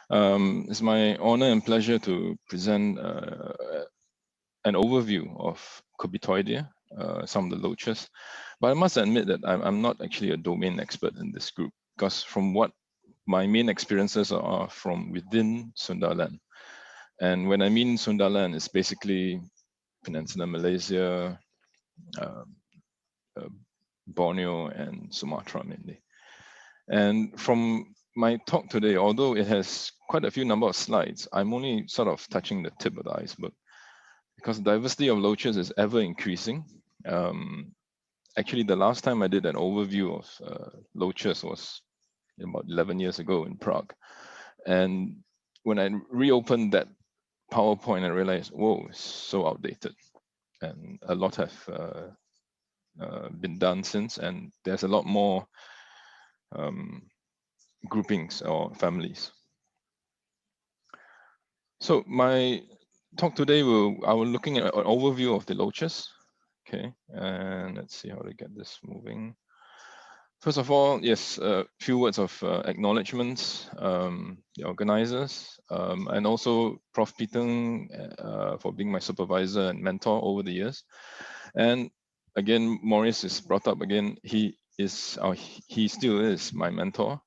It's my honor and pleasure to present an overview of Cobitoidei, some of the loaches. But I must admit that I'm not actually a domain expert in this group, because from what my main experiences are from within Sundaland. And when I mean Sundaland, it's basically Peninsular Malaysia, uh, uh, Borneo, and Sumatra mainly. And from my talk today, although it has quite a few number of slides, I'm only sort of touching the tip of the iceberg, because the diversity of loaches is ever increasing. Actually, the last time I did an overview of loaches was about 11 years ago in Prague. And when I reopened that PowerPoint, I realized, whoa, it's so outdated. And a lot have been done since, and there's a lot more groupings or families. So my talk today, I will looking at an overview of the loaches. Okay, and let's see how to get this moving. First of all, yes, a few words of acknowledgements, the organizers, and also Prof. Piteng for being my supervisor and mentor over the years. And again, Maurice is brought up again. He still is my mentor.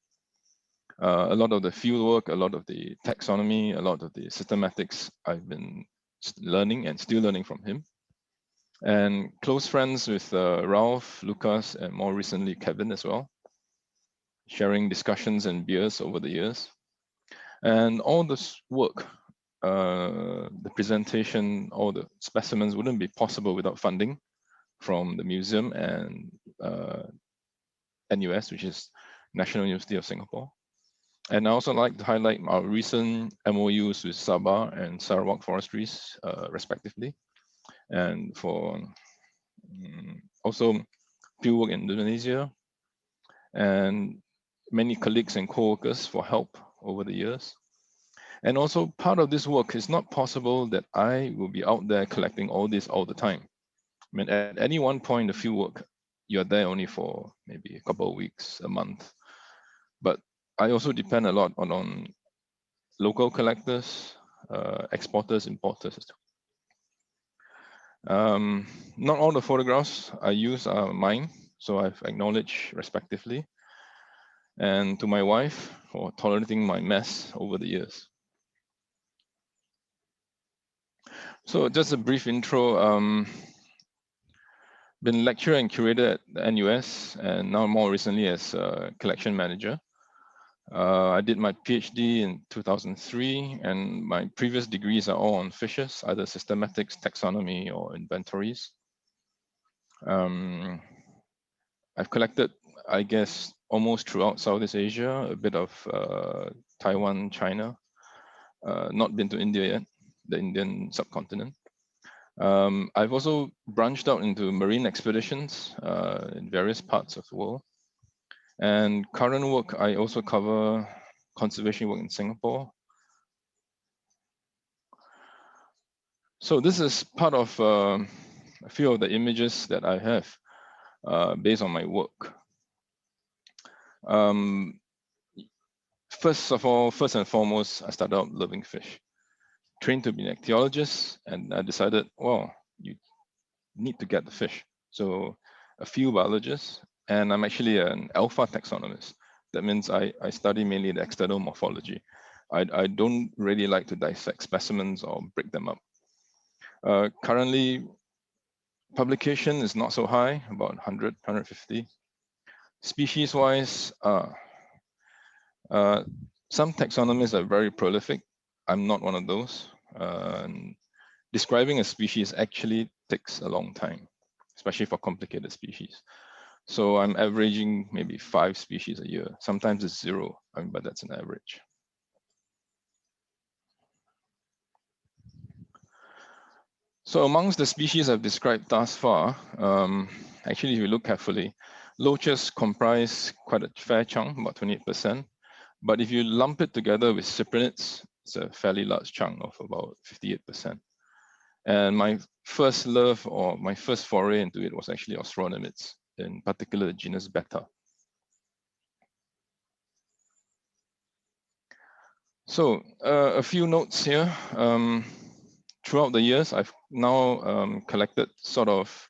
A lot of the field work, a lot of the taxonomy, a lot of the systematics I've been learning and still learning from him. And close friends with Ralph, Lucas, and more recently Kevin as well, sharing discussions and beers over the years. And all this work, the presentation, all the specimens wouldn't be possible without funding from the museum and NUS, which is National University of Singapore. And I also like to highlight our recent MOUs with Sabah and Sarawak Forestries, respectively. And for also fieldwork in Indonesia, and many colleagues and co-workers for help over the years. And also part of this work is not possible that I will be out there collecting all this all the time. I mean, at any one point, the fieldwork, you're there only for maybe a couple of weeks, a month. But I also depend a lot on local collectors, exporters, importers. Not all the photographs I use are mine, so I've acknowledged respectively. And to my wife for tolerating my mess over the years. So just a brief intro. Been lecturer and curator at the NUS, and now more recently as a collection manager. I did my PhD in 2003, and my previous degrees are all on fishes, either systematics, taxonomy, or inventories. I've collected, I guess, almost throughout Southeast Asia, a bit of Taiwan, China. Not been to India yet, the Indian subcontinent. I've also branched out into marine expeditions in various parts of the world. And current work, I also cover conservation work in Singapore. So this is part of a few of the images that I have based on my work. First and foremost, I started out loving fish. Trained to be an ichthyologist, and I decided, well, you need to get the fish. So a few biologists, and I'm actually an alpha taxonomist. That means I study mainly the external morphology. I don't really like to dissect specimens or break them up. Currently, publication is not so high, about 100, 150. Species-wise, some taxonomists are very prolific. I'm not one of those. Describing a species actually takes a long time, especially for complicated species. So I'm averaging maybe 5 species a year. Sometimes it's 0, but that's an average. So amongst the species I've described thus far, actually, if you look carefully, loaches comprise quite a fair chunk, about 28%. But if you lump it together with cyprinids, it's a fairly large chunk of about 58%. And my first love or my first foray into it was actually Austrornemids, in particular the genus Betta. So a few notes here. Throughout the years, I've now collected sort of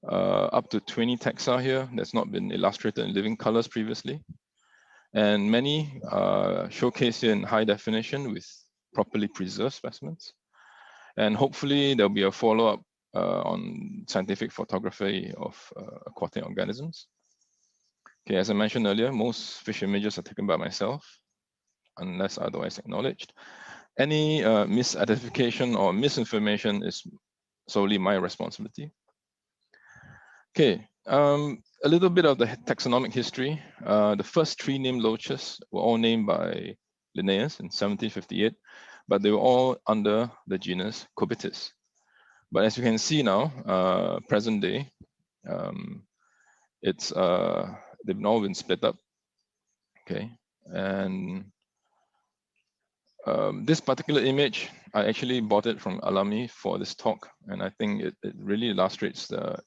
up to 20 taxa here that's not been illustrated in living colors previously. And many showcased here in high definition with properly preserved specimens. And hopefully there'll be a follow-up on scientific photography of aquatic organisms. Okay, as I mentioned earlier, most fish images are taken by myself, unless otherwise acknowledged. Any misidentification or misinformation is solely my responsibility. Okay, a little bit of the taxonomic history. The first three named loaches were all named by Linnaeus in 1758, but they were all under the genus Cobitis. But as you can see now, present day, it's they've now been split up. Okay, and this particular image, I actually bought it from Alami for this talk, and I think it really illustrates the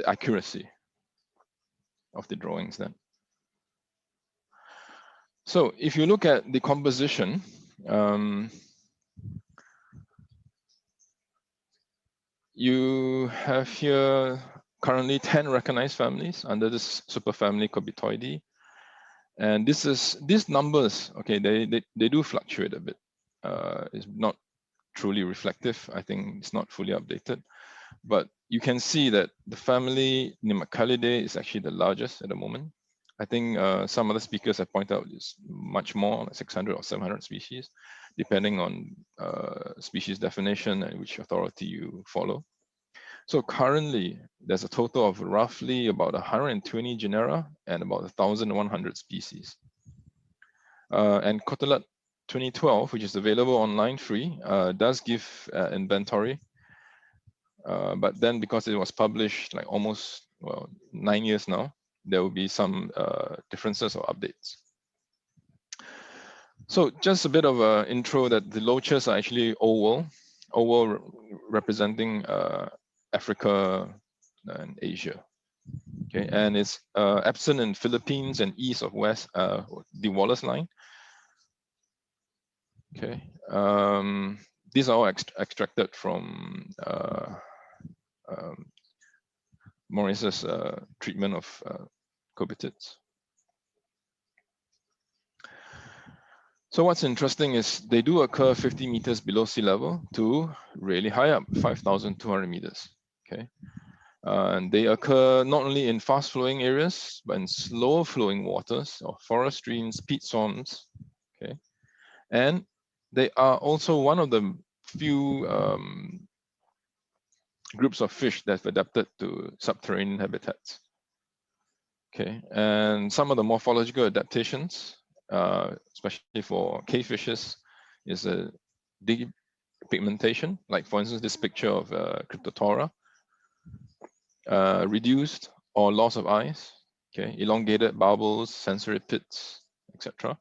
accuracy of the drawings then. So if you look at the composition, you have here currently 10 recognized families under this superfamily Cobitoidei. And these numbers, okay, they do fluctuate a bit. It's not truly reflective. I think it's not fully updated. But you can see that the family Nemacalidae is actually the largest at the moment. I think some other speakers have pointed out it's much more, like 600 or 700 species, depending on species definition and which authority you follow. So currently, there's a total of roughly about 120 genera and about 1,100 species. And Cotelat 2012, which is available online free, does give inventory. But then because it was published like almost, well, 9 years now, there will be some differences or updates. So just a bit of an intro that the loaches are actually oval representing Africa and Asia. Okay, and it's absent in Philippines and east of West, the Wallace Line. Okay, these are all extracted from Maurice's treatment of cobitids. So what's interesting is they do occur 50 meters below sea level to really high up, 5,200 meters. Okay, and they occur not only in fast-flowing areas, but in slow-flowing waters or forest streams, peat swamps. Okay, and they are also one of the few groups of fish that have adapted to subterranean habitats. Okay, and some of the morphological adaptations, especially for cave fishes, is a depigmentation, like for instance, this picture of Cryptotorah, reduced or loss of eyes, okay, elongated bubbles, sensory pits, etc.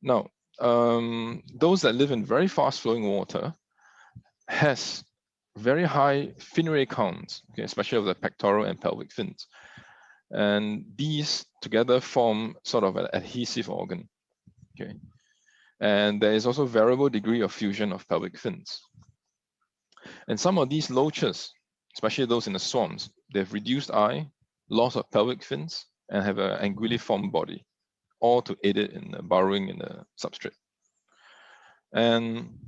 Now, those that live in very fast-flowing water has very high fin ray counts, okay, especially of the pectoral and pelvic fins. And these together form sort of an adhesive organ, okay? And there is also variable degree of fusion of pelvic fins. And some of these loaches, especially those in the swamps, they have reduced eye, loss of pelvic fins, and have an anguilliform body, all to aid it in burrowing in the substrate. And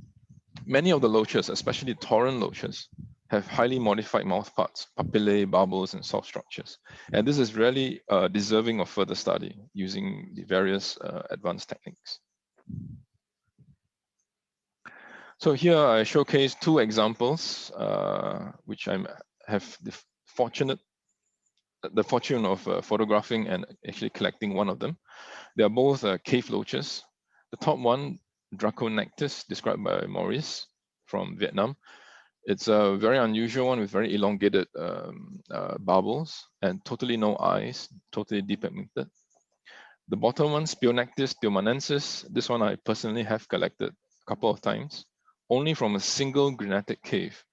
many of the loaches, especially torrent loaches, have highly modified mouthparts, papillae, bubbles, and soft structures. And this is really deserving of further study using the various advanced techniques. So here I showcase two examples, which I have the fortune of photographing and actually collecting one of them. They are both cave loaches. The top one, Draconectis, described by Maurice from Vietnam. It's a very unusual one with very elongated bubbles and totally no eyes, totally depigmented. The bottom one, Spionectis theomanensis, this one I personally have collected a couple of times, only from a single granitic cave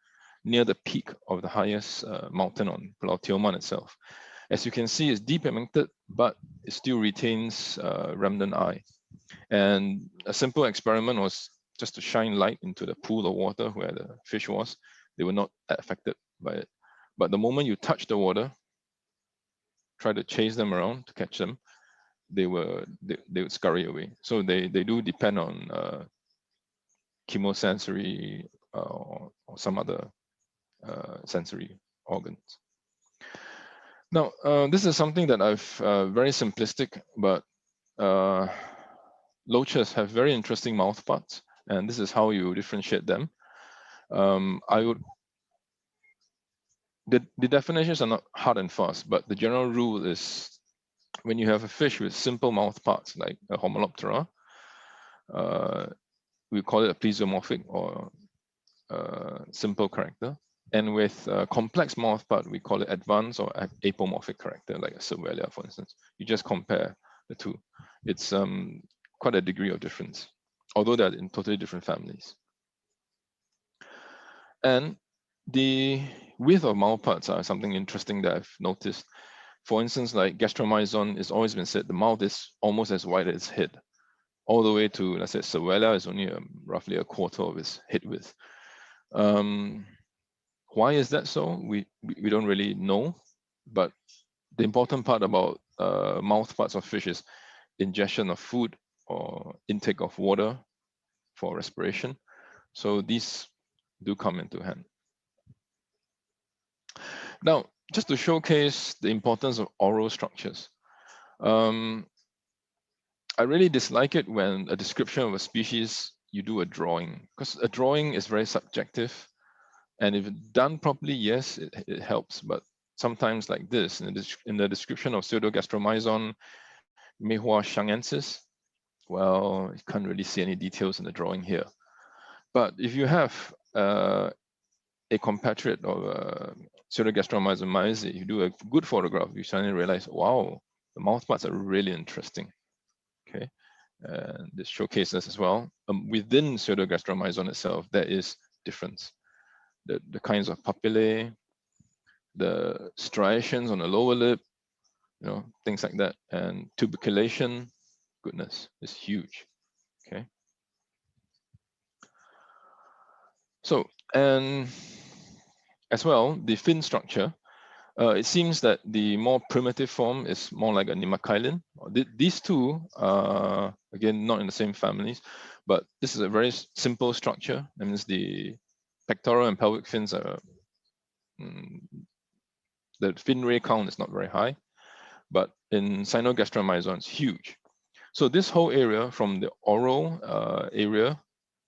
near the peak of the highest mountain on Pulau Tioman itself. As you can see, it's depigmented, but it still retains remnant eye. And a simple experiment was just to shine light into the pool of water where the fish was. They were not affected by it. But the moment you touch the water, try to chase them around to catch them, they would scurry away. So they do depend on chemosensory or some other sensory organs. Now, this is something that I've very simplistic, but loaches have very interesting mouth parts, and this is how you differentiate them. The definitions are not hard and fast, but the general rule is when you have a fish with simple mouth parts like a Homoloptera, we call it a plesiomorphic or simple character. And with complex mouth part, we call it advanced or apomorphic character, like a Cervelia, for instance. You just compare the two. It's quite a degree of difference, although they're in totally different families. And the width of mouth parts are something interesting that I've noticed. For instance, like Gastromizon, it's always been said the mouth is almost as wide as its head, all the way to, let's say, Cervelia is only roughly a quarter of its head width. Why is that so? We don't really know, but the important part about mouth parts of fish is ingestion of food or intake of water for respiration. So these do come into hand. Now, just to showcase the importance of oral structures, I really dislike it when a description of a species, you do a drawing, because a drawing is very subjective. And if done properly, yes, it helps. But sometimes like this, in the description of Pseudogastromizon mehua shangensis, well, you can't really see any details in the drawing here. But if you have a compatriot of Pseudogastromizon maize, you do a good photograph, you suddenly realize, wow, the mouth parts are really interesting. Okay, and this showcases as well. Within Pseudogastromizon itself, there is difference. The kinds of papillae, the striations on the lower lip, things like that. And tuberculation, goodness, is huge. Okay. So, and as well, the fin structure, it seems that the more primitive form is more like a Nemacalis. These two are, again, not in the same families, but this is a very simple structure. That means the pectoral and pelvic fins are, the fin ray count is not very high, but in Cynogastromizon, it's huge. So this whole area from the oral area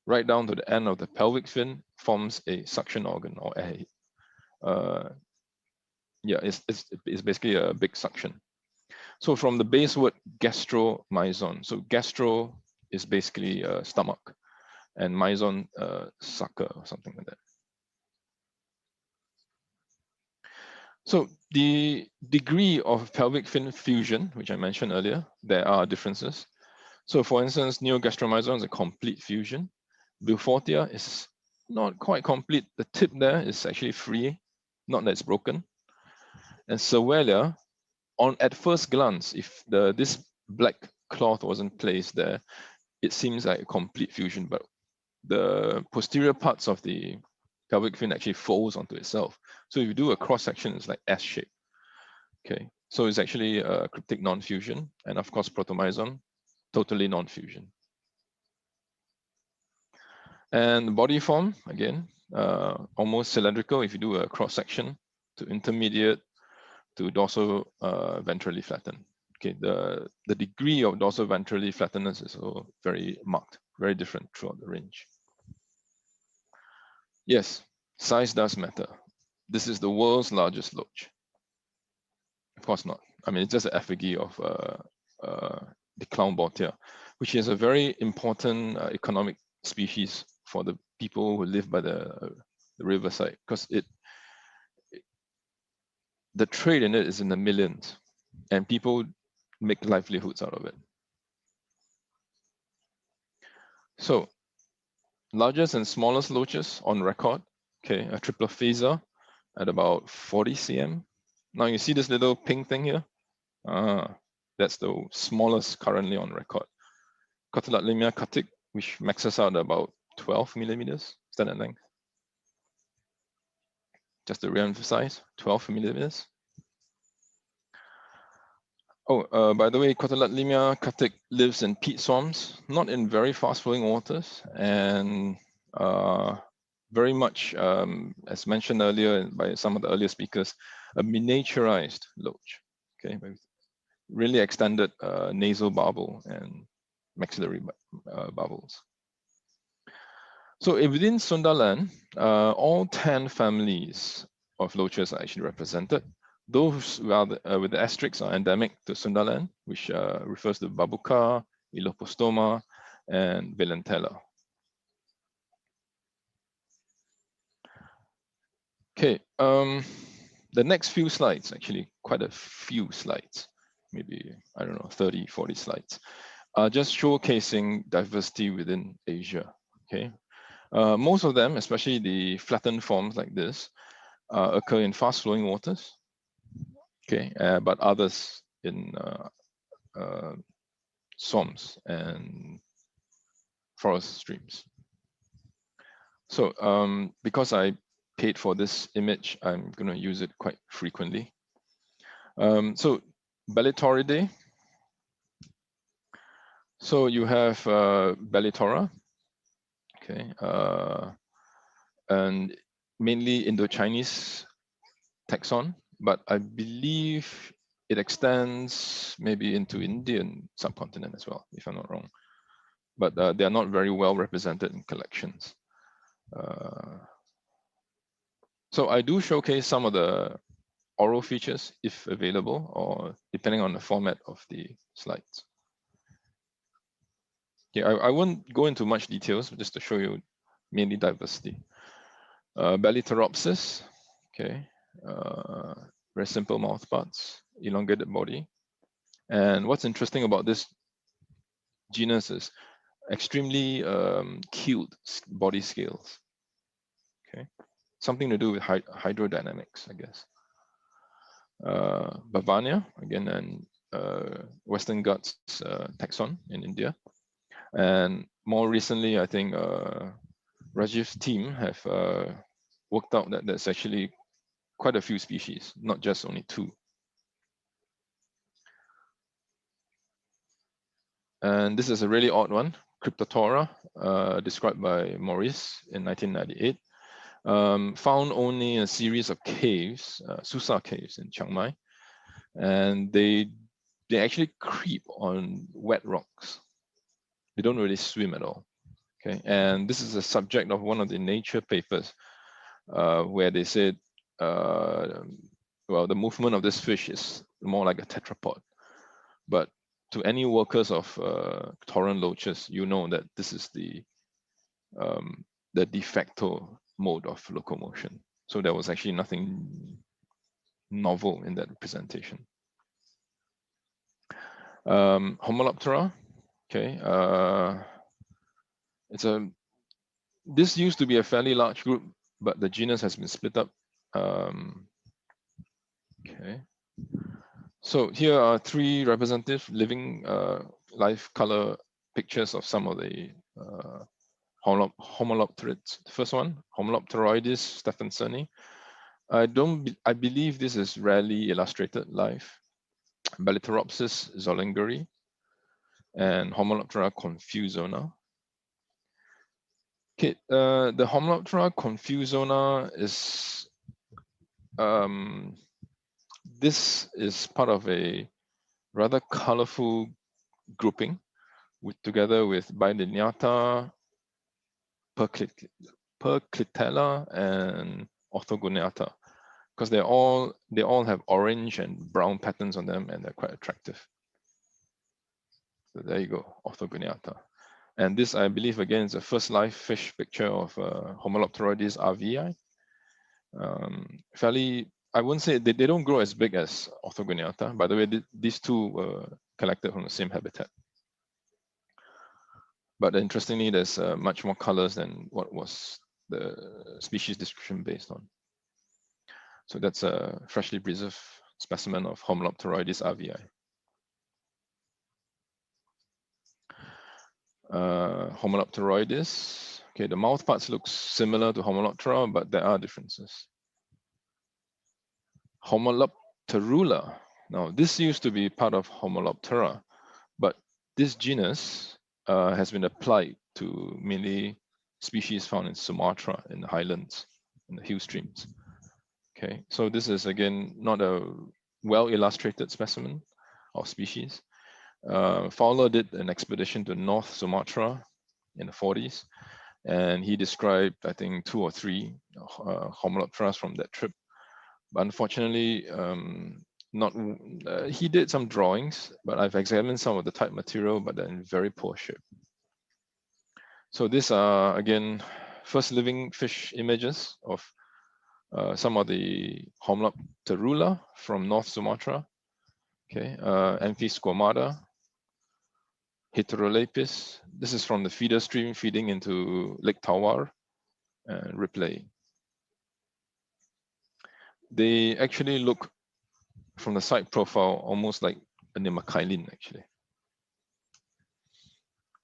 right down to the end of the pelvic fin forms a suction organ, or it's basically a big suction. So from the base word gastromizon, so gastro is basically stomach, and mizon sucker or something like that. So the degree of pelvic fin fusion, which I mentioned earlier, there are differences. So for instance, Neogastromizon is a complete fusion. Boufortia is not quite complete. The tip there is actually free, not that it's broken. And Cervelia, at first glance, if this black cloth wasn't placed there, it seems like a complete fusion, but the posterior parts of the pelvic fin actually folds onto itself. So if you do a cross section, it's like S shape. Okay, so it's actually a cryptic non-fusion, and of course Protomizon, totally non-fusion. And body form, again, almost cylindrical if you do a cross section, to intermediate to dorsal ventrally flattened. Okay, the degree of dorsal ventrally flattenness is also very marked, very different throughout the range. Yes, size does matter. This is the world's largest loach. Of course not. I mean, it's just an effigy of the clown botia, which is a very important economic species for the people who live by the riverside, because the trade in it is in the millions, and people make livelihoods out of it. So, largest and smallest loaches on record. Okay, a Triplophaza at about 40 cm. Now you see this little pink thing here? That's the smallest currently on record. Lemia Aquatic, which maxes out about 12 millimeters standard length. Just to re-emphasize, 12 millimeters. Oh, by the way, Lemia Aquatic lives in peat swamps, not in very fast-flowing waters, and very much, as mentioned earlier by some of the earlier speakers, a miniaturized loach. Okay, really extended nasal bubble and maxillary bubbles. So within Sundaland, all 10 families of loaches are actually represented. Those with the asterisks are endemic to Sundaland, which refers to Babuca, Elopostomete, and Valentine. Okay, the next few slides, actually quite a few slides, maybe, I don't know, 30, 40 slides, are just showcasing diversity within Asia, okay? Most of them, especially the flattened forms like this, occur in fast-flowing waters, okay, but others in swamps and forest streams. So because I paid for this image, I'm going to use it quite frequently. So Bellatorra. So you have Bellatorra, okay, and mainly Indo-Chinese taxon, but I believe it extends maybe into Indian subcontinent as well, if I'm not wrong. But they are not very well represented in collections. So I do showcase some of the oral features if available, or depending on the format of the slides. Yeah, I won't go into much details, just to show you mainly diversity. Bellatorra, okay, very simple mouth parts, elongated body. And what's interesting about this genus is extremely keeled body scales. Okay, something to do with hydrodynamics, I guess. Bovania, again, and Western Ghats taxon in India. And more recently, I think Rajiv's team have worked out that there's actually quite a few species, not just only 2. And this is a really odd one, Cryptotorah, described by Maurice in 1998. Found only in a series of caves, Susa caves in Chiang Mai. And they actually creep on wet rocks. They don't really swim at all. Okay, and this is a subject of one of the Nature papers where they said, well, the movement of this fish is more like a tetrapod. But to any workers of torrent loaches, you know that this is the de facto mode of locomotion. So there was actually nothing novel in that representation. Homoloptera, okay, this used to be a fairly large group, but the genus has been split up. Okay, so here are 3 representative living live color pictures of some of the Homolopterids. The first one, Homolopteroides stephensoni. I believe this is rarely illustrated live. Belletteropsis zollingeri and Homoloptera confusona. Okay, the Homoloptera confusona is this is part of a rather colorful grouping together with Bilineata, Perclitella, and Orthogoneata, because they all have orange and brown patterns on them, and they're quite attractive. So there you go, Orthogoneata. And this, I believe, again, is the first live fish picture of Homolopteroides rvi. Fairly, I wouldn't say they don't grow as big as Orthogoneata. By the way, these 2 were collected from the same habitat. But interestingly, there's much more colors than what was the species description based on. So that's a freshly preserved specimen of Homolopteroides rvi. Homolopteroides. Okay, the mouth parts look similar to Homoloptera, but there are differences. Homolopterula. Now, this used to be part of Homoloptera, but this genus has been applied to mainly species found in Sumatra, in the highlands, in the hill streams. Okay, so this is again not a well illustrated specimen of species. Fowler did an expedition to North Sumatra in the 40s, and he described, I think, 2 or 3 Homolopteras from that trip. But unfortunately, he did some drawings, but I've examined some of the type material, but they're in very poor shape. So these are, again, first living fish images of some of the Homolopterula from North Sumatra. Okay, Amphisquamata, Heterolepis. This is from the feeder stream feeding into Lake Tawar and Ripley. They actually look, from the side profile, almost like a Nemacalis, actually.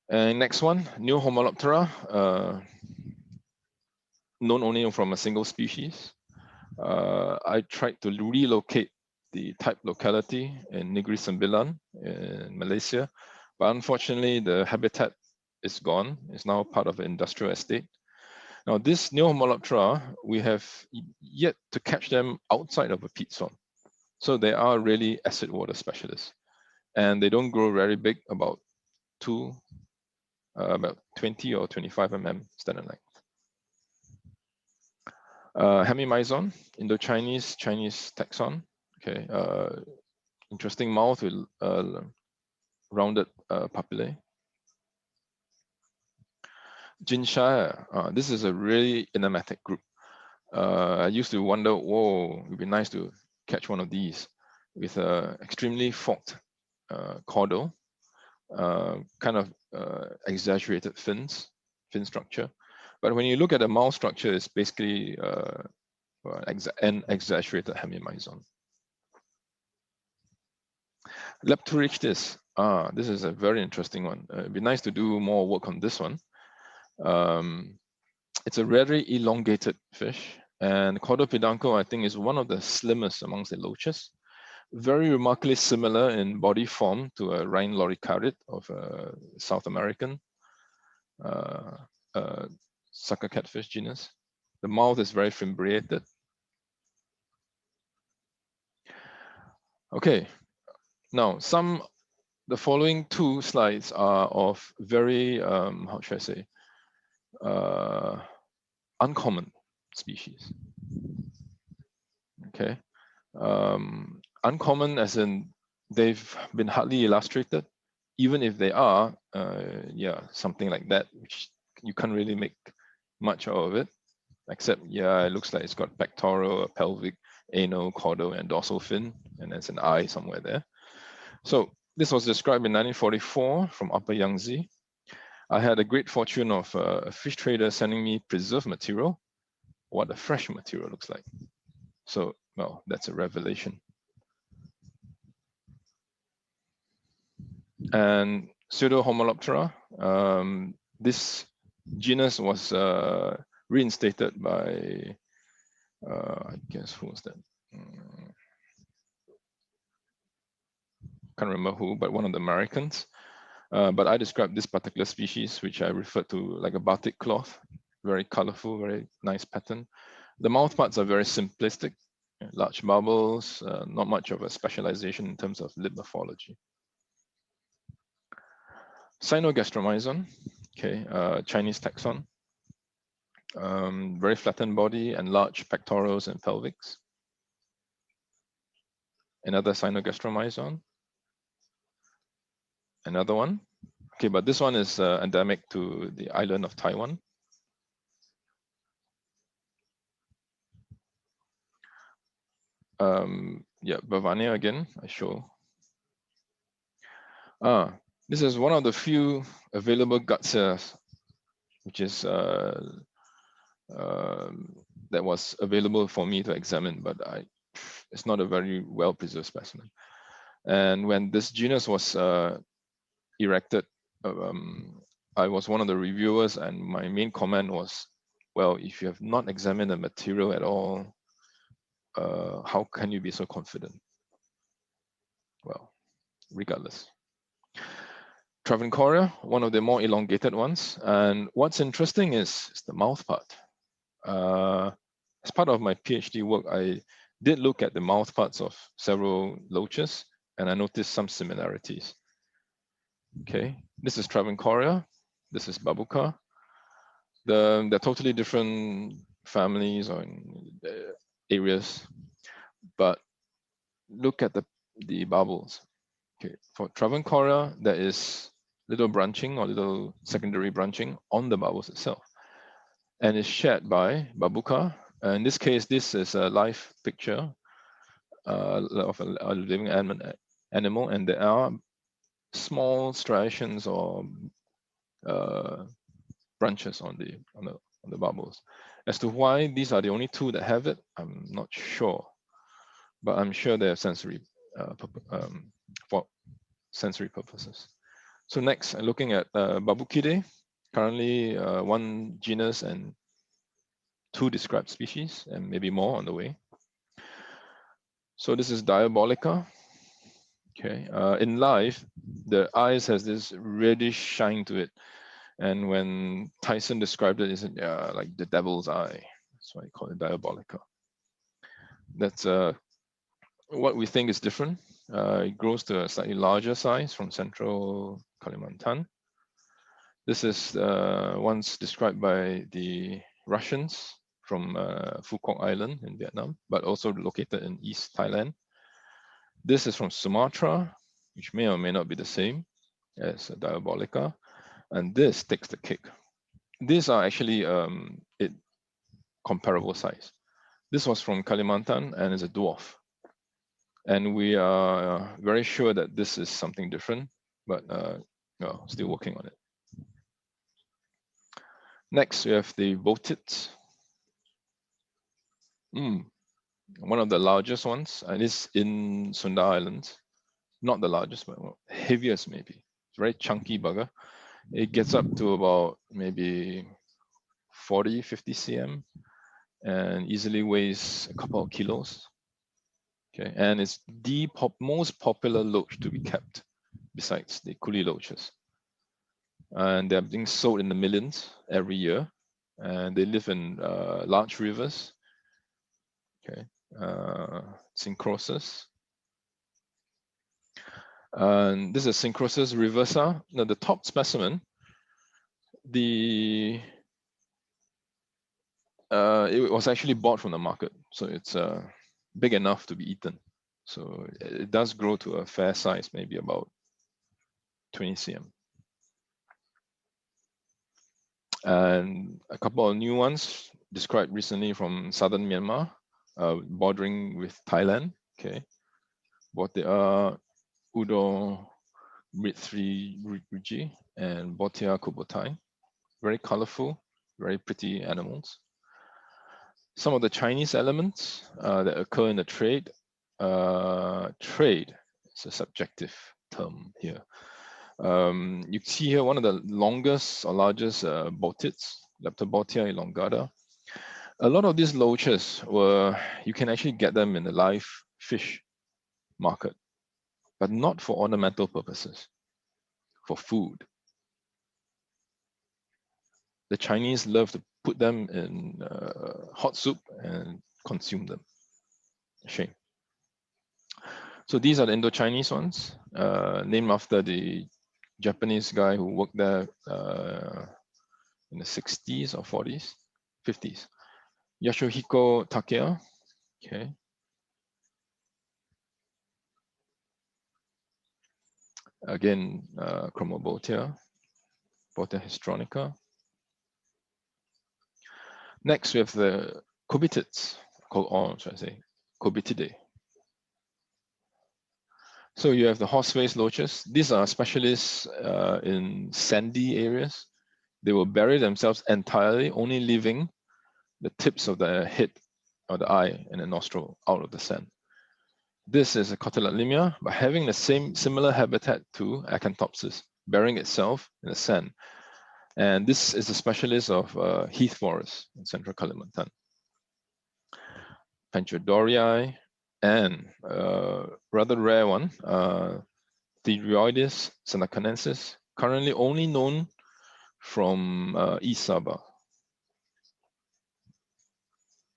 And next one, new Homoloptera, known only from a single species. I tried to relocate the type locality in Negri Sembilan in Malaysia, but unfortunately the habitat is gone. It's now part of an industrial estate. Now this new Homoloptera, we have yet to catch them outside of a peat swamp. So they are really acid water specialists. And they don't grow very big, about 20 or 25 mm standard length. Hemimizon, Indo-Chinese, Chinese taxon. Okay, interesting mouth with rounded papillae. Jinshire, this is a really enigmatic group. I used to wonder, whoa, it would be nice to catch one of these with a extremely forked caudal, kind of exaggerated fin structure. But when you look at the mouth structure, it's basically an exaggerated hemimizon. Leptorichthys, this is a very interesting one. It'd be nice to do more work on this one. It's a very elongated fish, and Caudopedanco, I think, is one of the slimmest amongst the loaches. Very remarkably similar in body form to a Rhine loricarid of a South American sucker catfish genus. The mouth is very fimbriated. Okay, now the following 2 slides are of very, how should I say, uncommon species. Okay, uncommon as in they've been hardly illustrated. Even if they are, yeah, something like that, which you can't really make much out of it, except, yeah, it looks like it's got pectoral, a pelvic, anal, caudal, and dorsal fin, and there's an eye somewhere there. So this was described in 1944 from Upper Yangtze. I had a great fortune of a fish trader sending me preserved material, what the fresh material looks like. So, well, that's a revelation. And Pseudohomoloptera, this genus was reinstated by, I guess, who was that? Can't remember who, but one of the Americans. But I described this particular species, which I referred to like a batik cloth, very colorful, very nice pattern. The mouth parts are very simplistic, large bubbles, not much of a specialization in terms of lip morphology. Gastromizon, okay, Chinese taxon. Very flattened body and large pectorals and pelvics. Another Gastromizon. Another one. Okay, but this one is endemic to the island of Taiwan. Yeah, Bovania again, I show. This is one of the few available gut cells, which is that was available for me to examine, but it's not a very well preserved specimen. And when this genus was erected I was one of the reviewers, and my main comment was, well, if you have not examined the material at all, how can you be so confident? Well, regardless. Travancoria, one of the more elongated ones. And what's interesting is the mouth part. As part of my PhD work, I did look at the mouth parts of several loaches, and I noticed some similarities. Okay, this is Travancoria, this is Babuca. They're totally different families or areas, but look at the bubbles. Okay, for Travancoria, there is little branching or little secondary branching on the bubbles itself, and is shared by Babuca. In this case, this is a live picture of a living animal, and there are small striations or branches on the bubbles. As to why these are the only two that have it, I'm not sure, but I'm sure they have sensory for sensory purposes. So next, looking at Babucidae, currently one genus and 2 described species, and maybe more on the way. So this is Diabolica. Okay, in life, the eyes has this reddish shine to it, and when Tyson described it, he said, "Yeah, like the devil's eye." That's why he called it Diabolica. That's what we think is different. It grows to a slightly larger size from central Kalimantan. This is once described by the Russians from Phu Quoc Island in Vietnam, but also located in East Thailand. This is from Sumatra, which may or may not be the same as Diabolica. And this takes the cake. These are actually comparable size. This was from Kalimantan and is a dwarf. And we are very sure that this is something different, but still working on it. Next, we have the botids. One of the largest ones, and it's in Sunda Islands. Not the largest, but heaviest maybe. It's a very chunky bugger. It gets up to about maybe 40, 50 cm and easily weighs a couple of kilos. Okay, and it's the most popular loach to be kept besides the coolie loaches. And they're being sold in the millions every year. And they live in large rivers. Okay, Syncrosis. And this is Syncrosis reversa. Now the top specimen, it was actually bought from the market, so it's big enough to be eaten. So it does grow to a fair size, maybe about 20 cm. And a couple of new ones described recently from southern Myanmar, bordering with Thailand. Okay, Botea Udo Mithri and Botea Kubotai. Very colorful, very pretty animals. Some of the Chinese elements that occur in the trade. Trade is a subjective term here. You see here one of the longest or largest botids, Leptobotia elongata. A lot of these loaches you can actually get them in the live fish market, but not for ornamental purposes, for food. The Chinese love to put them in hot soup and consume them. Shame. So these are the Indo-Chinese ones, named after the Japanese guy who worked there in the 60s or 40s, 50s. Yasuhiko Takea. Okay. Again, Chromobotia, Botia histronica. Next, we have the cobitids, Cobitidae. So you have the horse-faced loaches. These are specialists in sandy areas. They will bury themselves entirely, only leaving the tips of the head or the eye and the nostril out of the sand. This is a Cotylolemia, but having the similar habitat to Acanthopsis, burying itself in the sand. And this is a specialist of heath forest in central Kalimantan. Pseudohomoloptera, and rather rare one, Thyroides senacanensis, currently only known from East Sabah.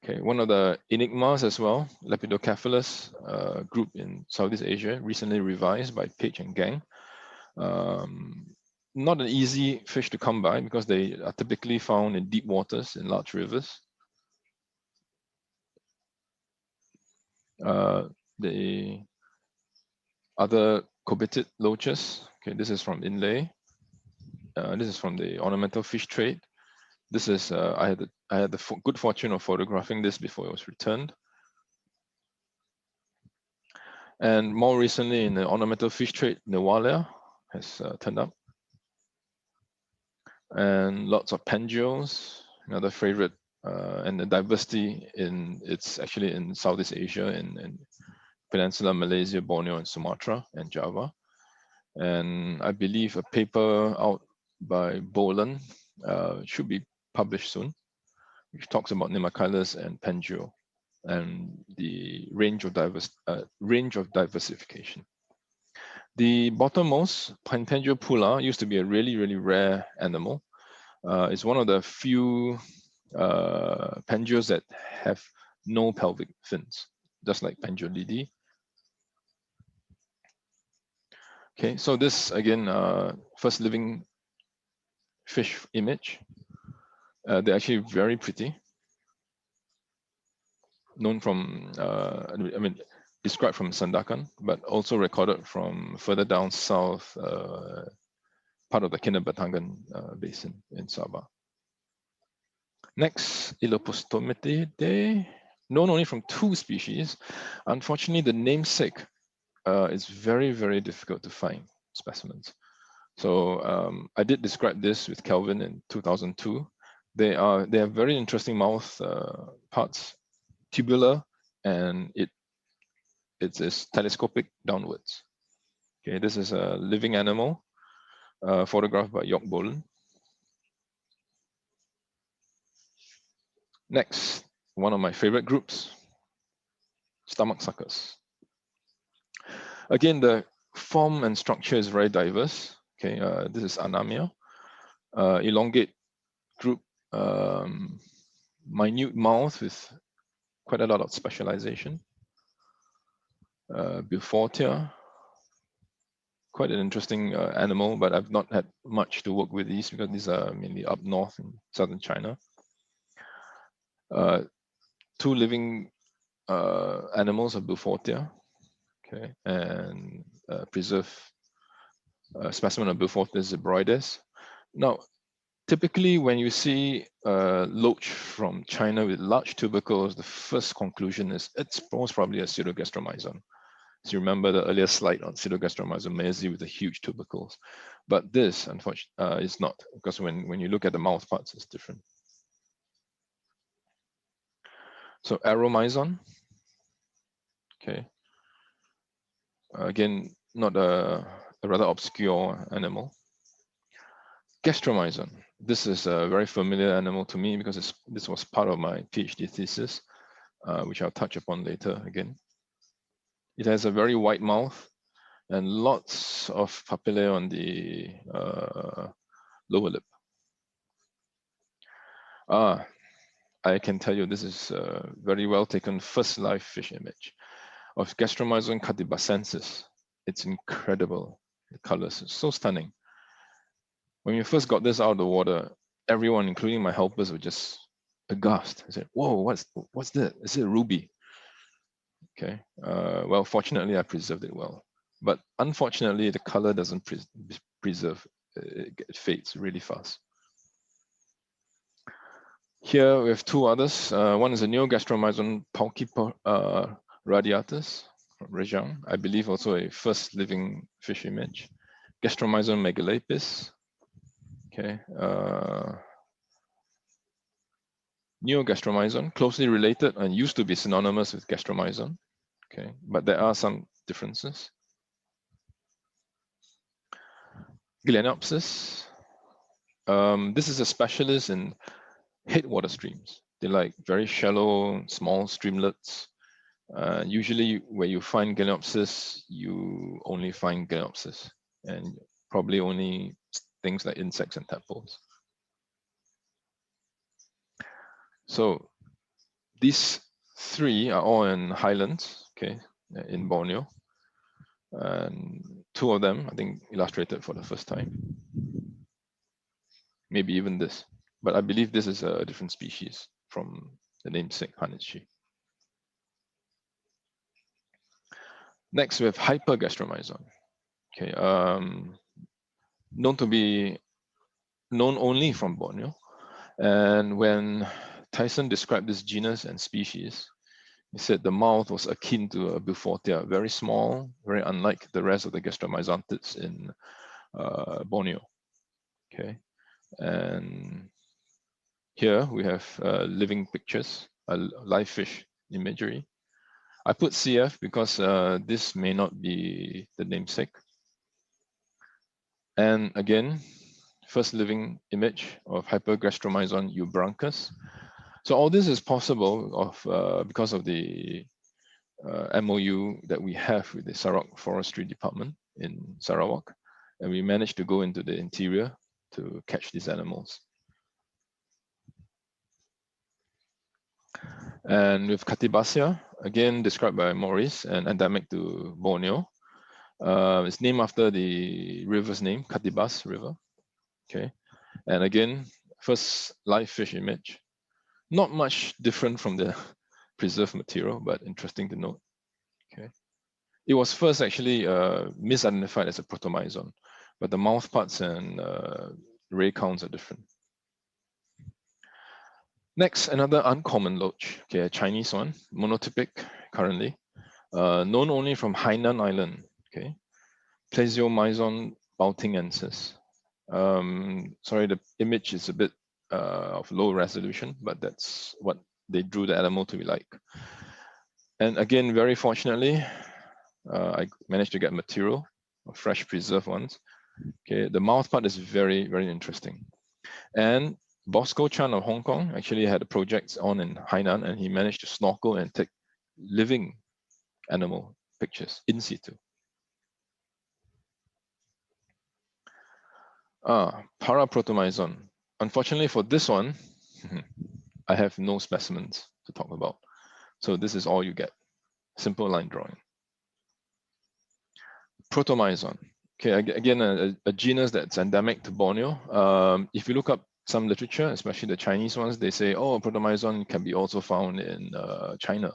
Okay, one of the enigmas as well, Lepidocephalus group in Southeast Asia, recently revised by Page and gang. Not an easy fish to come by because they are typically found in deep waters in large rivers. The other cobited loaches, okay, this is from inlay. This is from the ornamental fish trade. This is I had the good fortune of photographing this before it was returned. And more recently in the ornamental fish trade, Newalia has turned up. And lots of pendules, another favorite, and the diversity it's actually in Southeast Asia, in Peninsula, Malaysia, Borneo, and Sumatra, and Java. And I believe a paper out by Bolan should be published soon, which talks about Nemacalis and pendule and the range of diversification. The bottommost, Pentendule pula, used to be a really, really rare animal. It's one of the few pendules that have no pelvic fins, just like Pendulidae. Okay, so this again, first living fish image. They're actually very pretty. Known from, described from Sandakan, but also recorded from further down south, part of the Kinabatangan basin in Sabah. Next, Elopostomete, known only from 2 species. Unfortunately, the namesake is very, very difficult to find specimens. So I did describe this with Kelvin in 2002. They have very interesting mouth parts, tubular, and it is telescopic downwards. Okay, this is a living animal photographed by York Bolan. Next, one of my favorite groups, stomach suckers. Again, the form and structure is very diverse. Okay, this is Anamia, elongate group, minute mouth with quite a lot of specialization. Bellatorra, quite an interesting animal, but I've not had much to work with these because these are mainly up north in southern China. 2 living animals of Bellatorra, okay, and preserved specimen of Bellatorra zebroides. Now, typically when you see loach from China with large tubercles, the first conclusion is it's most probably a Pseudogastromizon. So you remember the earlier slide on Pseudogastromizon maizi with the huge tubercles. But this, unfortunately, is not, because when you look at the mouth parts, it's different. So Aromizon, okay. Again, not a rather obscure animal. Gastromizon. This is a very familiar animal to me because this was part of my PhD thesis, which I'll touch upon later again. It has a very wide mouth and lots of papillae on the lower lip. I can tell you this is a very well taken first live fish image of Gastromizon catibacensis. It's incredible. The colors are so stunning. When we first got this out of the water, everyone, including my helpers, were just aghast. I said, "Whoa, what's that? Is it a ruby?" Okay. Well, fortunately, I preserved it well, but unfortunately, the color doesn't preserve. It fades really fast. Here we have 2 others. One is a Neogastromizon radiatus from Rejang. I believe also a first living fish image. Gastromizon megalapis. Okay. Neogastromizon, closely related and used to be synonymous with Gastromizon. Okay, but there are some differences. Glenopsis, This is a specialist in headwater streams. They like very shallow, small streamlets. Usually where you find Galeopsis, you only find Galeopsis, and probably only things like insects and tadpoles. So these three are all in highlands, okay, in Borneo. And two of them, I think, illustrated for the first time. Maybe even this. But I believe this is a different species from the namesake Hanichi. Next, we have Hypergastromizon. Okay, known only from Borneo. And when Tyson described this genus and species, he said the mouth was akin to a Buffortia, very small, very unlike the rest of the gastromizontids in Borneo. Okay, and here we have living pictures, a live fish imagery. I put CF because this may not be the namesake. And again, first living image of Hypergastromizon eubranchus. So all this is possible because of the MOU that we have with the Sarawak Forestry Department in Sarawak. And we managed to go into the interior to catch these animals. And with Katibasia, again described by Maurice and endemic to Borneo. It's named after the river's name, Katibas River. Okay, and again, first live fish image. Not much different from the preserved material, but interesting to note. Okay, it was first actually misidentified as a protomizon, but the mouth parts and ray counts are different. Next, another uncommon loach, okay, a Chinese one, monotypic currently, known only from Hainan Island, okay, Plesiomizon bautingensis. Sorry, the image is a bit of low resolution, but that's what they drew the animal to be like. And again, very fortunately, I managed to get material, fresh preserved ones. Okay, the mouth part is very, very interesting. And Bosco Chan of Hong Kong actually had a project on in Hainan, and he managed to snorkel and take living animal pictures in situ. Paraprotomizon. Unfortunately for this one, I have no specimens to talk about. So this is all you get. Simple line drawing. Protomizon. Okay, again, a genus that's endemic to Borneo. If you look up some literature, especially the Chinese ones, they say, oh, Protomizon can be also found in China,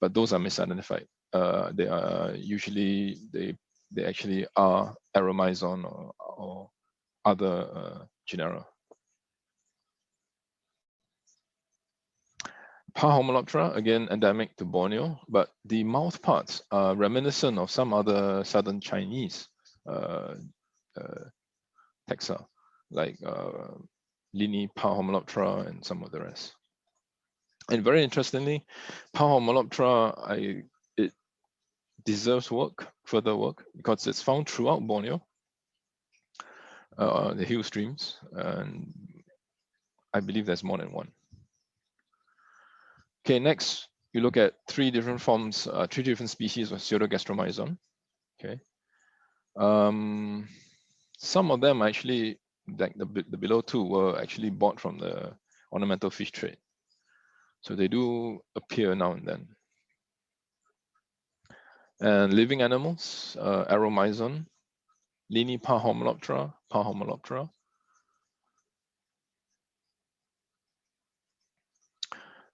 but those are misidentified. They are usually, they actually are Aromizon or other genera. Homoloptera, again endemic to Borneo, but the mouth parts are reminiscent of some other southern Chinese taxa, like Lini, Homoloptera, and some of the rest. And very interestingly, Homoloptera, it deserves further work, because it's found throughout Borneo, the hill streams, and I believe there's more than one. Okay, next, you look at three different forms, three different species of Pseudogastromizon. Okay, some of them actually, like the below two, were actually bought from the ornamental fish trade. So they do appear now and then. And living animals, Aromizon, Lini Homoloptera.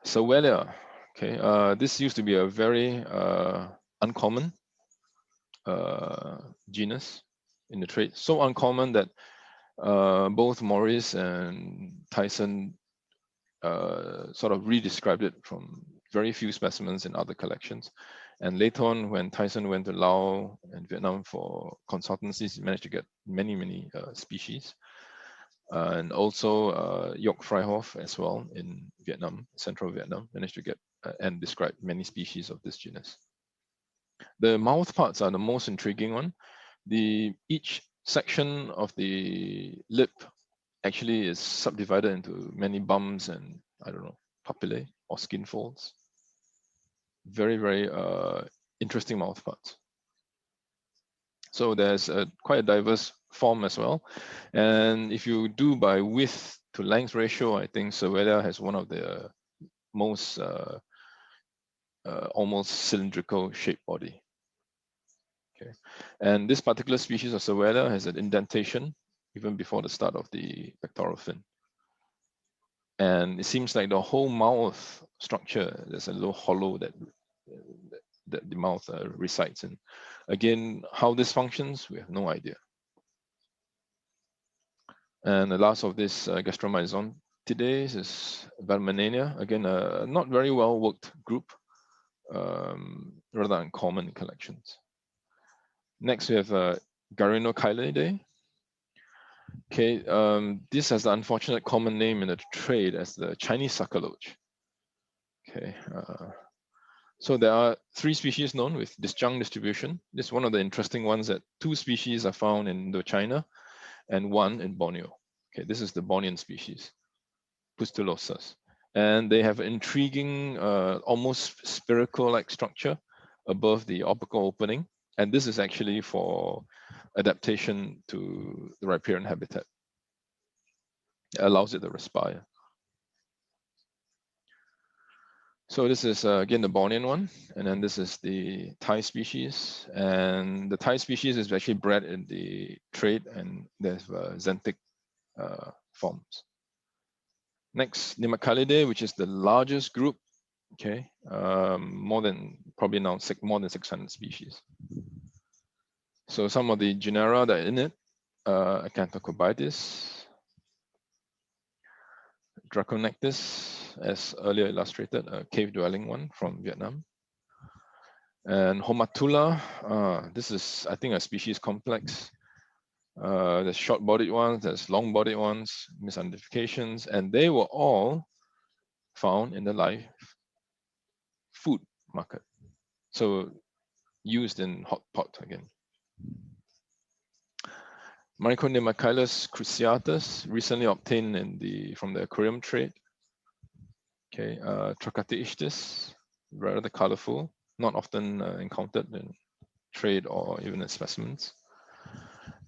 Sowelia, okay, this used to be a very uncommon genus in the trade. So uncommon that both Maurice and Tyson sort of re-described it from very few specimens in other collections. And later on, when Tyson went to Laos and Vietnam for consultancies, he managed to get many, many species. And also Heok Hui as well in Vietnam, central Vietnam, managed to get and describe many species of this genus. The mouth parts are the most intriguing one. Each section of the lip actually is subdivided into many bumps and, I don't know, papillae or skin folds. Very, very interesting mouth parts. So there's quite a diverse form as well. And if you do by width to length ratio, I think Cervella has one of the most almost cylindrical shaped body. Okay, and this particular species of Cervella has an indentation even before the start of the pectoral fin. And it seems like the whole mouth structure, there's a little hollow that the mouth resides in. Again, how this functions, we have no idea. And the last of this Gastromizon today is Valentine. Again, a not very well worked group, rather uncommon in collections. Next, we have Garinochilidae. Okay, this has the unfortunate common name in the trade as the Chinese sacraloge. Okay, so there are 3 species known with disjunct distribution. This is one of the interesting ones that 2 species are found in Indochina and 1 in Borneo. Okay, this is the Bornean species, Pustulosus. And they have intriguing, almost spherical-like structure above the apical opening. And this is actually for adaptation to the riparian habitat. It allows it to respire. So this is, again, the Bornean one. And then this is the Thai species. And the Thai species is actually bred in the trade, and there's xanthic forms. Next, Nemacalidae, which is the largest group. Okay, more than probably now more than 600 species. So some of the genera that are in it, Acanthocobaitis, Draconectis, as earlier illustrated, a cave-dwelling one from Vietnam. And Homatula, this is, I think, a species complex. There's short-bodied ones, there's long-bodied ones, misidentifications, and they were all found in the live food market. So used in hot pot again. Nemacalis cruciatus, recently obtained from the aquarium trade. Okay, Trachyteichthys, rather colorful, not often encountered in trade or even in specimens.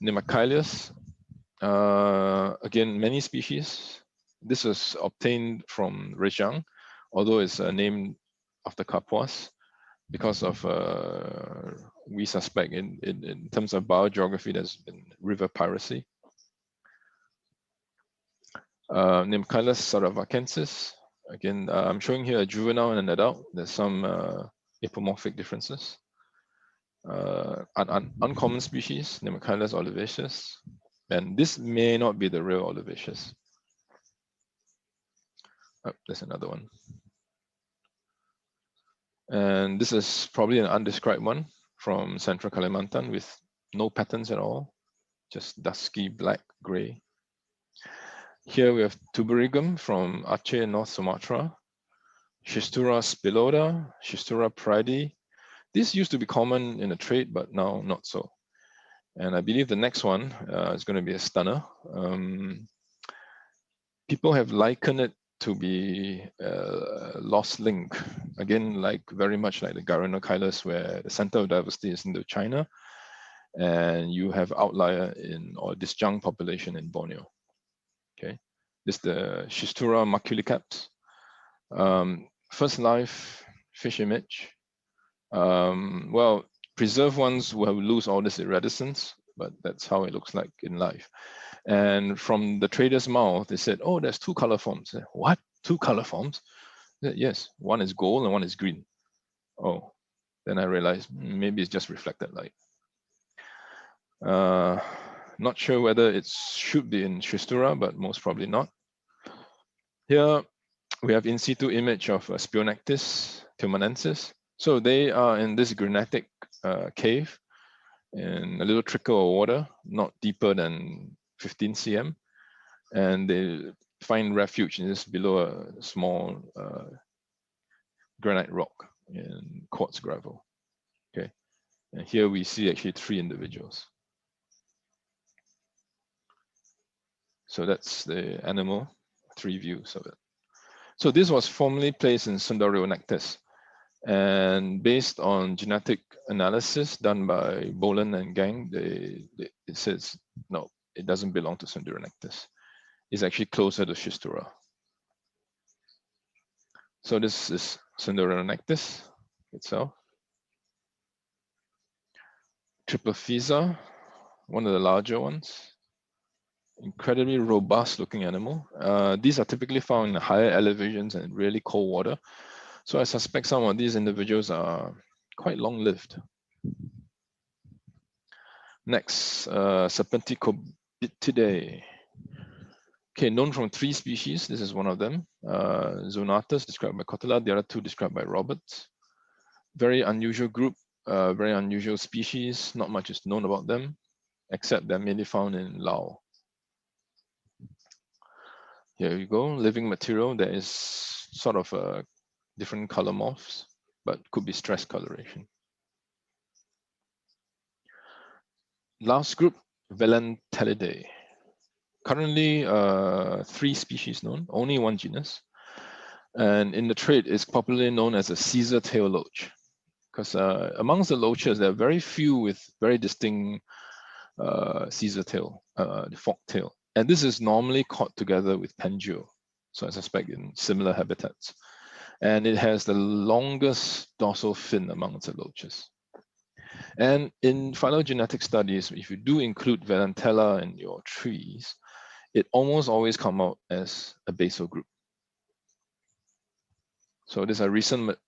Nemacalis, again, many species. This was obtained from Zhejiang, although it's named after Kapuas, because of we suspect in terms of biogeography there's been river piracy. Nemacalis saravacensis, again, I'm showing here a juvenile and an adult. There's some apomorphic differences. An uncommon species, Nemacalis olivaceus, and this may not be the real olivaceus. Oh, there's another one. And this is probably an undescribed one from Central Kalimantan with no patterns at all, just dusky black gray. Here we have Tuberigum from Aceh, North Sumatra, Schistura spiloda, Schistura pridei. This used to be common in the trade, but now not so. And I believe the next one is going to be a stunner. People have likened it to be a lost link. Again, very much like the Garinochilus, where the center of diversity is Indochina, and you have outlier or disjunct population in Borneo. Okay, this is the Schistura maculicaps. First life fish image. Well, preserved ones will lose all this iridescence, but that's how it looks like in life. And from the trader's mouth, they said, oh, there's 2 color forms. Said, what? 2 color forms? Said, yes, one is gold and one is green. Oh, then I realized maybe it's just reflected light. Not sure whether it should be in Schistura, but most probably not. Here we have in situ image of Spionectis tilmanensis. So they are in this granitic cave in a little trickle of water, not deeper than 15 cm. And they find refuge in this below a small granite rock in quartz gravel. Okay, and here we see actually 3 individuals. So that's the animal, 3 views of it. So this was formerly placed in Sundarionectes, and based on genetic analysis done by Boland and gang, it says no, it doesn't belong to Sundarionectes. It's actually closer to Schistera. So this is Sundarionectes itself. Triplophysa, one of the larger ones. Incredibly robust looking animal. These are typically found in higher elevations and really cold water. So I suspect some of these individuals are quite long-lived. Next, Sepantico Cobitoidei. Okay, known from 3 species. This is one of them. Zonatus, described by Kotela. The other 2 described by Roberts. Very unusual group, very unusual species. Not much is known about them, except they're mainly found in Laos. Here you go, living material. There is sort of a different color morphs, but could be stress coloration. Last group, Valentine. Currently 3 species known, only 1 genus. And in the trade, it's popularly known as a Caesar tail loach. Because amongst the loaches, there are very few with very distinct Caesar tail, the fork tail. And this is normally caught together with Pangeo. So I suspect in similar habitats. And it has the longest dorsal fin amongst the loaches. And in phylogenetic studies, if you do include Valentella in your trees, it almost always comes out as a basal group. So this is a recent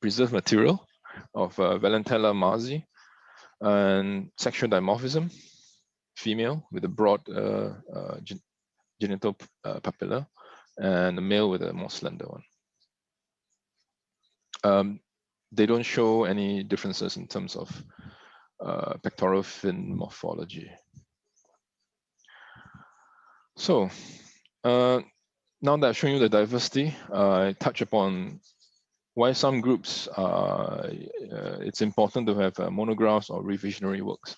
preserved material of Valentella marzi, and sexual dimorphism, female with a broad genital papilla, and a male with a more slender one. They don't show any differences in terms of pectoral fin morphology. So now that I've shown you the diversity, I touch upon why some groups, it's important to have monographs or revisionary works.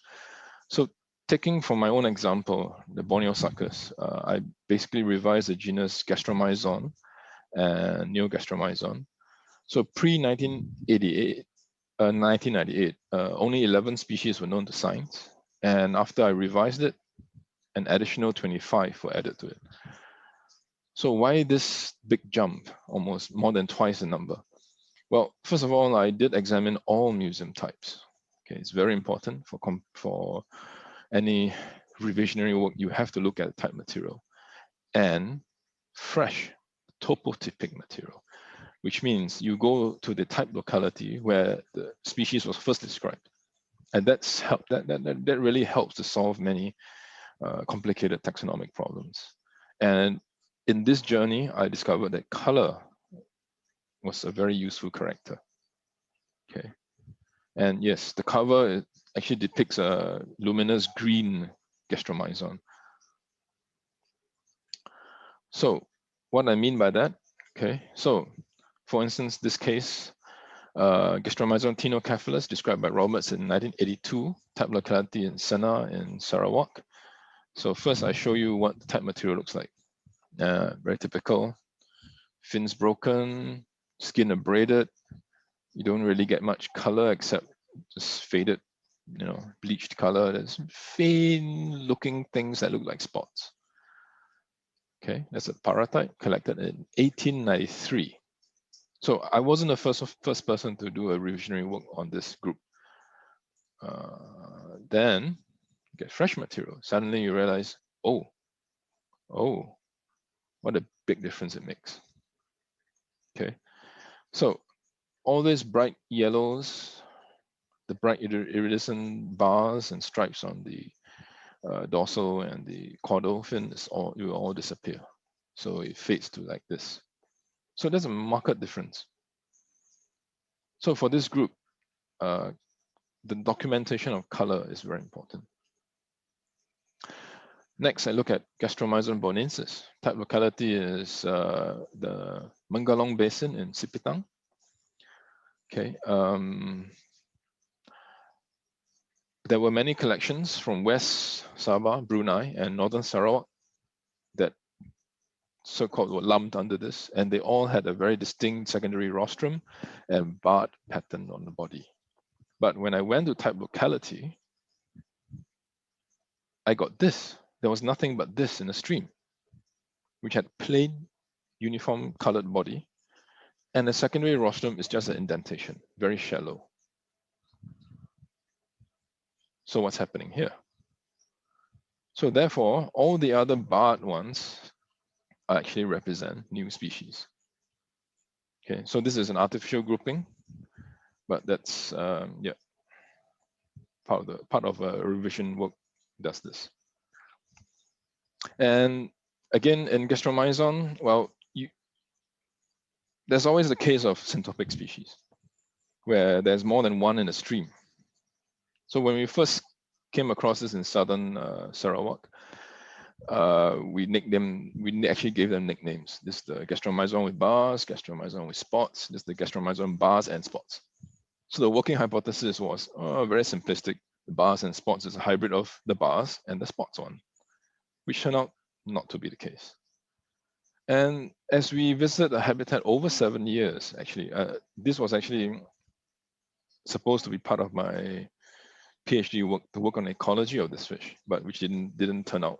So taking from my own example, the Borneo suckers, I basically revised the genus Gastromizon and Neogastromizon. So pre-1998, 1998, only 11 species were known to science. And after I revised it, an additional 25 were added to it. So why this big jump, almost more than twice the number? Well, first of all, I did examine all museum types. Okay, it's very important for any revisionary work. You have to look at type material and fresh topotypic material, which means you go to the type locality where the species was first described, and that really helps to solve many complicated taxonomic problems. And in this journey, I discovered that color was a very useful character. Okay, and yes, the cover actually depicts a luminous green Gastromizon. So what I mean by that, okay, so for instance, this case, Gastromizon tinocephalus, described by Roberts in 1982, type locality in Sena in Sarawak. So first I show you what the type material looks like. Very typical, fins broken, skin abraded. You don't really get much color except just faded, bleached color. There's faint looking things that look like spots. Okay, that's a paratype collected in 1893. So I wasn't the first person to do a revisionary work on this group. Then you get fresh material. Suddenly you realize, oh, what a big difference it makes. Okay, so all these bright yellows, the bright iridescent bars and stripes on the dorsal and the caudal fin, it will all disappear. So it fades to like this. So there's a marked difference. So for this group, the documentation of color is very important. Next, I look at Gastromizon bonensis. Type locality is the Mengalong Basin in Sipitang. Okay. There were many collections from West Sabah, Brunei, and Northern Sarawak so-called were lumped under this, and they all had a very distinct secondary rostrum and barred pattern on the body. But when I went to type locality, I got this. There was nothing but this in the stream, which had plain uniform colored body, and the secondary rostrum is just an indentation, very shallow. So what's happening here? So therefore, all the other barred ones actually represent new species. Okay, so this is an artificial grouping, but that's yeah, part of a revision work does this. And again, in Gastromizon, well, there's always the case of syntopic species, where there's more than one in a stream. So when we first came across this in southern Sarawak, we actually gave them nicknames. This is the Gastromizon with bars, Gastromizon with spots. This is the Gastromizon bars and spots. So the working hypothesis was very simplistic. The bars and spots is a hybrid of the bars and the spots one, which turned out not to be the case. And as we visited the habitat over 7 years, actually, this was actually supposed to be part of my PhD work, to work on the ecology of this fish, but which didn't turn out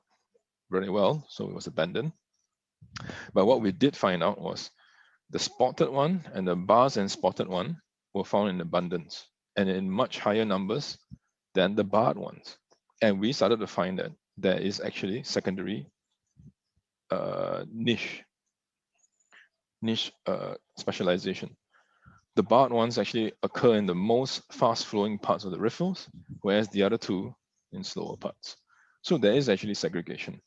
very well, so it was abandoned. But what we did find out was the spotted one and the bars and spotted one were found in abundance and in much higher numbers than the barred ones. And we started to find that there is actually secondary niche specialization. The barred ones actually occur in the most fast-flowing parts of the riffles, whereas the other two in slower parts. So there is actually segregation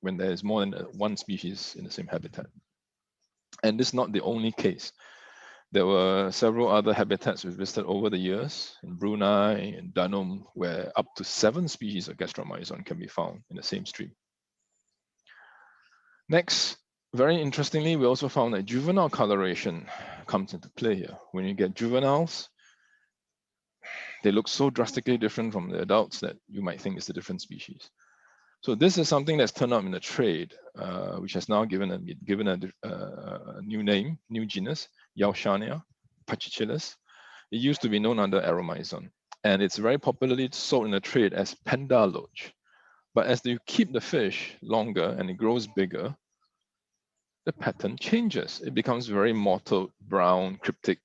when there is more than one species in the same habitat. And this is not the only case. There were several other habitats we visited over the years in Brunei and Danum, where up to 7 species of Gastromizon can be found in the same stream. Next, very interestingly, we also found that juvenile coloration comes into play here. When you get juveniles, they look so drastically different from the adults that you might think it's a different species. So this is something that's turned up in the trade, which has now given a new name, new genus, Yaoshania pachychilus. It used to be known under Aromizon, and it's very popularly sold in the trade as panda loach. But as you keep the fish longer and it grows bigger, the pattern changes. It becomes very mottled, brown, cryptic,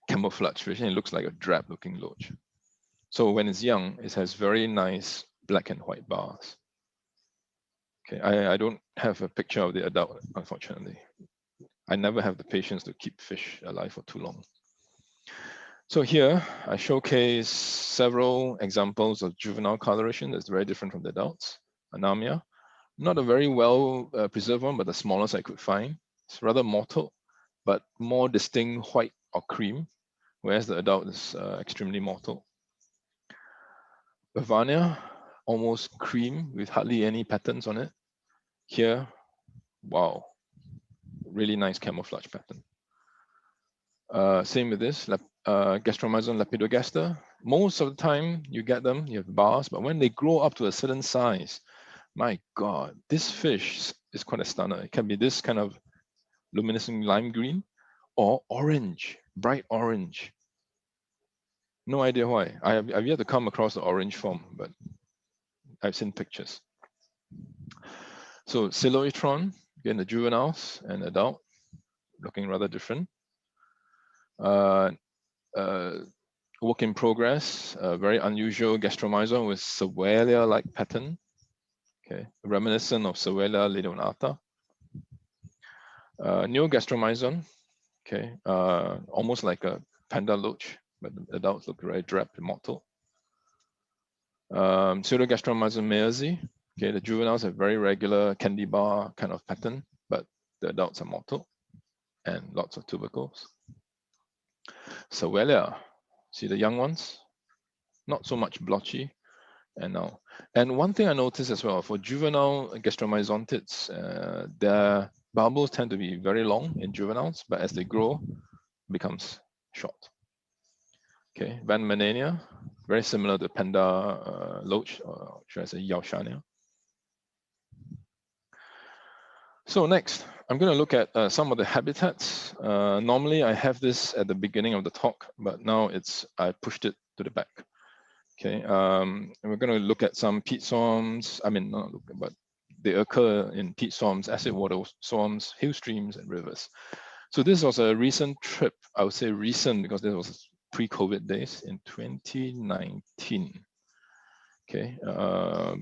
camouflage fish, and it looks like a drab-looking loach. So when it's young, it has very nice black and white bars. Okay, I don't have a picture of the adult, unfortunately. I never have the patience to keep fish alive for too long. So here, I showcase several examples of juvenile coloration that's very different from the adults. Anamia, not a very well preserved one, but the smallest I could find. It's rather mottled, but more distinct white or cream, whereas the adult is extremely mottled. Bovania, almost cream with hardly any patterns on it. Here, wow, really nice camouflage pattern. Same with this, Gastromizon lepidogaster. Most of the time you get them, you have bars, but when they grow up to a certain size, my God, this fish is quite a stunner. It can be this kind of luminescent lime green or orange, bright orange. No idea why. I've yet to come across the orange form, but I've seen pictures. So Siloitron, again, the juveniles and adult, looking rather different. Work in progress, very unusual Gastromizon with Sewellia-like pattern, okay, reminiscent of Sewellia leonata. New Gastromizon, okay, almost like a panda loach, but the adults look very drab and mottled. Pseudogastromizon meazi, okay, the juveniles have very regular candy bar kind of pattern, but the adults are mottled and lots of tubercles. Sewellia, see the young ones? Not so much blotchy. And one thing I noticed as well, for juvenile gastromizontids, their bubbles tend to be very long in juveniles, but as they grow, it becomes short. Okay, Van Manania, very similar to panda loach, or should I say Yaoshania. So next, I'm going to look at some of the habitats. Normally, I have this at the beginning of the talk, but now I pushed it to the back. Okay, and we're going to look at some peat swarms. I mean, not look, but they occur in peat swarms, acid water swarms, hill streams, and rivers. So this was a recent trip. I would say recent because this was pre-COVID days in 2019. Okay, I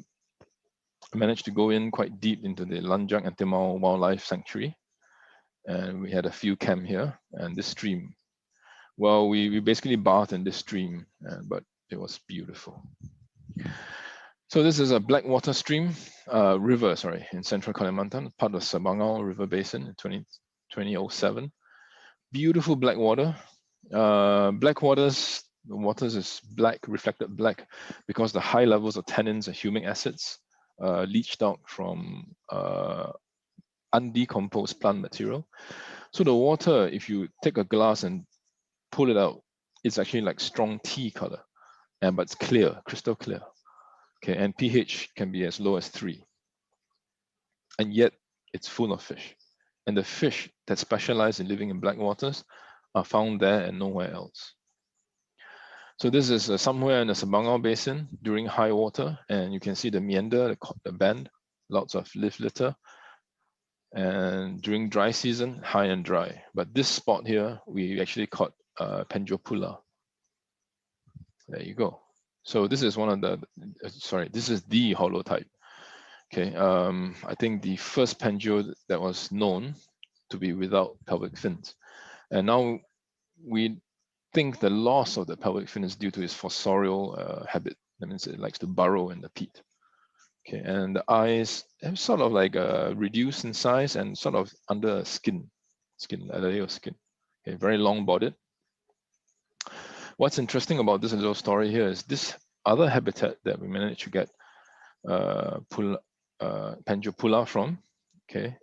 managed to go in quite deep into the Lanjang and Timau Wildlife Sanctuary, and we had a field camp here. And this stream, well, we basically bathed in this stream, but it was beautiful. So this is a black water stream, river, sorry, in central Kalimantan, part of Sabangau River Basin in 2007. Beautiful black water. Black waters, the waters is black, reflected black, because the high levels of tannins and humic acids leached out from undecomposed plant material. So the water, if you take a glass and pull it out, it's actually like strong tea color, but it's clear, crystal clear. Okay, and pH can be as low as 3. And yet it's full of fish. And the fish that specialize in living in black waters are found there and nowhere else. So this is somewhere in the Sabangau Basin during high water, and you can see the meander, the bend, lots of leaf litter. And during dry season, high and dry. But this spot here, we actually caught Penjopula. There you go. So this is one of the, this is the holotype. Okay, I think the first Penjo that was known to be without pelvic fins. And now we think the loss of the pelvic fin is due to its fossorial habit. That means it likes to burrow in the peat. Okay, and the eyes have sort of like reduced in size and sort of under a a layer of skin. Okay, very long-bodied. What's interesting about this little story here is this other habitat that we managed to get Penjopula from, okay,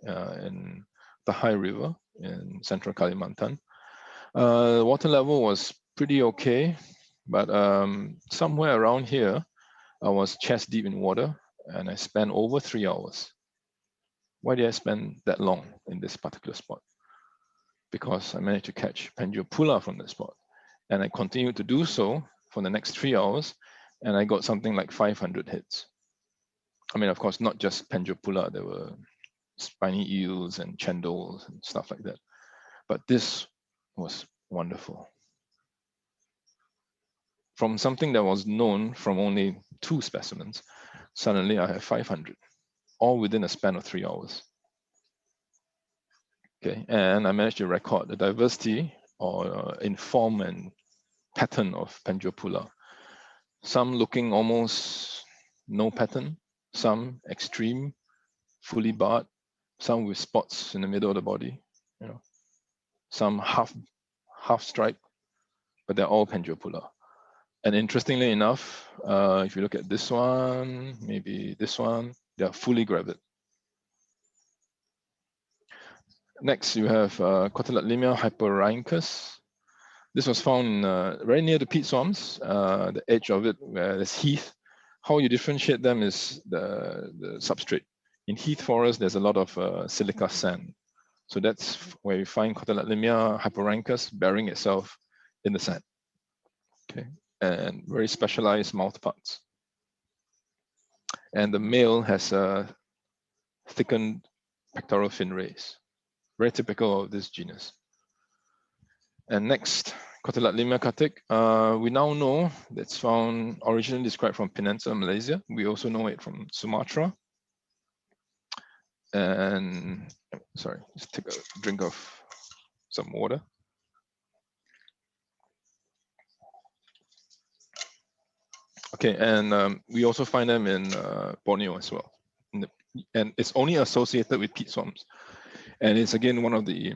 in the High River in central Kalimantan. Water level was pretty okay, but somewhere around here, I was chest deep in water and I spent over 3 hours. Why did I spend that long in this particular spot? Because I managed to catch Penjopula from that spot. And I continued to do so for the next 3 hours, and I got something like 500 hits. I mean, of course, not just Penjopula, there were spiny eels and chendols and stuff like that. But this was wonderful. From something that was known from only 2 specimens, suddenly I have 500, all within a span of 3 hours. Okay, and I managed to record the diversity or in form and pattern of Penjopula. Some looking almost no pattern, some extreme, fully barred, some with spots in the middle of the body, you know, some half stripe, but they're all Penjopula. And interestingly enough, if you look at this one, maybe this one, they're fully gravid. Next, you have Cotyledlemia hyperrhynchus. This was found very near the peat swamps, the edge of it where there's heath. How you differentiate them is the substrate. In heath forest, there's a lot of silica sand. So that's where you find Cotyledlemia hyperrhynchus bearing itself in the sand. Okay, and very specialized mouth parts. And the male has a thickened pectoral fin rays, very typical of this genus. And next, Cotyledlemia Aquatic. We now know that's found originally described from Peninsula Malaysia. We also know it from Sumatra. And sorry, just take a drink of some water. Okay, and we also find them in Borneo as well. And it's only associated with peat swamps. And it's again one of the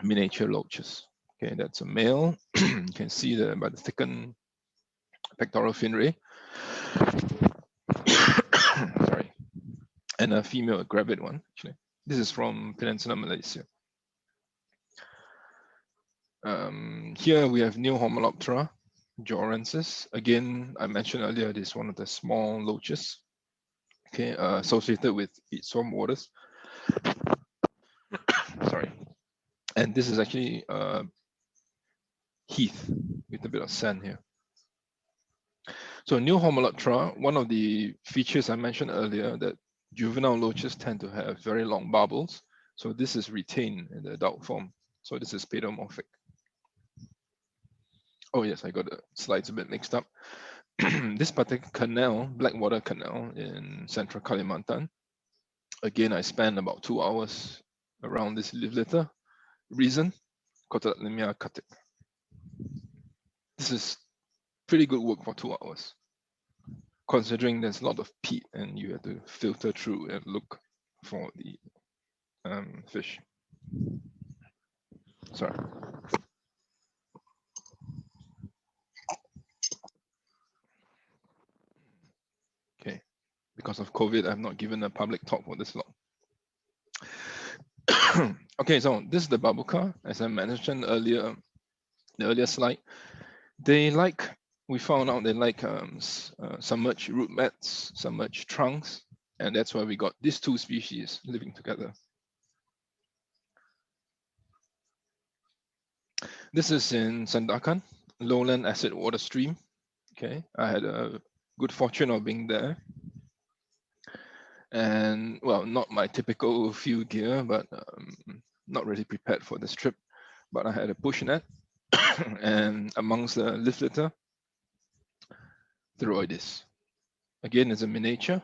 miniature loaches. Okay, that's a male. You can see by the thickened pectoral fin ray. Sorry. And a female, a gravid one, actually. This is from Peninsula Malaysia. Here we have new Homoloptera, Jorensis. Again, I mentioned earlier, this is one of the small loaches, okay, associated with peat swamp waters. Sorry. And this is actually heath with a bit of sand here. So new Homoloptera, one of the features I mentioned earlier that juvenile loaches tend to have very long barbels. So this is retained in the adult form. So this is pedomorphic. Oh yes, I got the slides a bit mixed up. This particular canal, Blackwater Canal in central Kalimantan, again, I spent about 2 hours around this live litter. Reason, Cotyledonea cutic. This is pretty good work for 2 hours, considering there's a lot of peat and you have to filter through and look for the fish. Sorry. Okay, because of COVID, I've not given a public talk for this long. Okay, so this is the babuka, as I mentioned earlier, the earlier slide. We found out they like submerged root mats, submerged trunks, and that's why we got these two species living together. This is in Sandakan, lowland acid water stream. Okay, I had a good fortune of being there. And well, not my typical field gear, but not really prepared for this trip. But I had a push net, and amongst the live litter, Thyroides. Again, it's a miniature,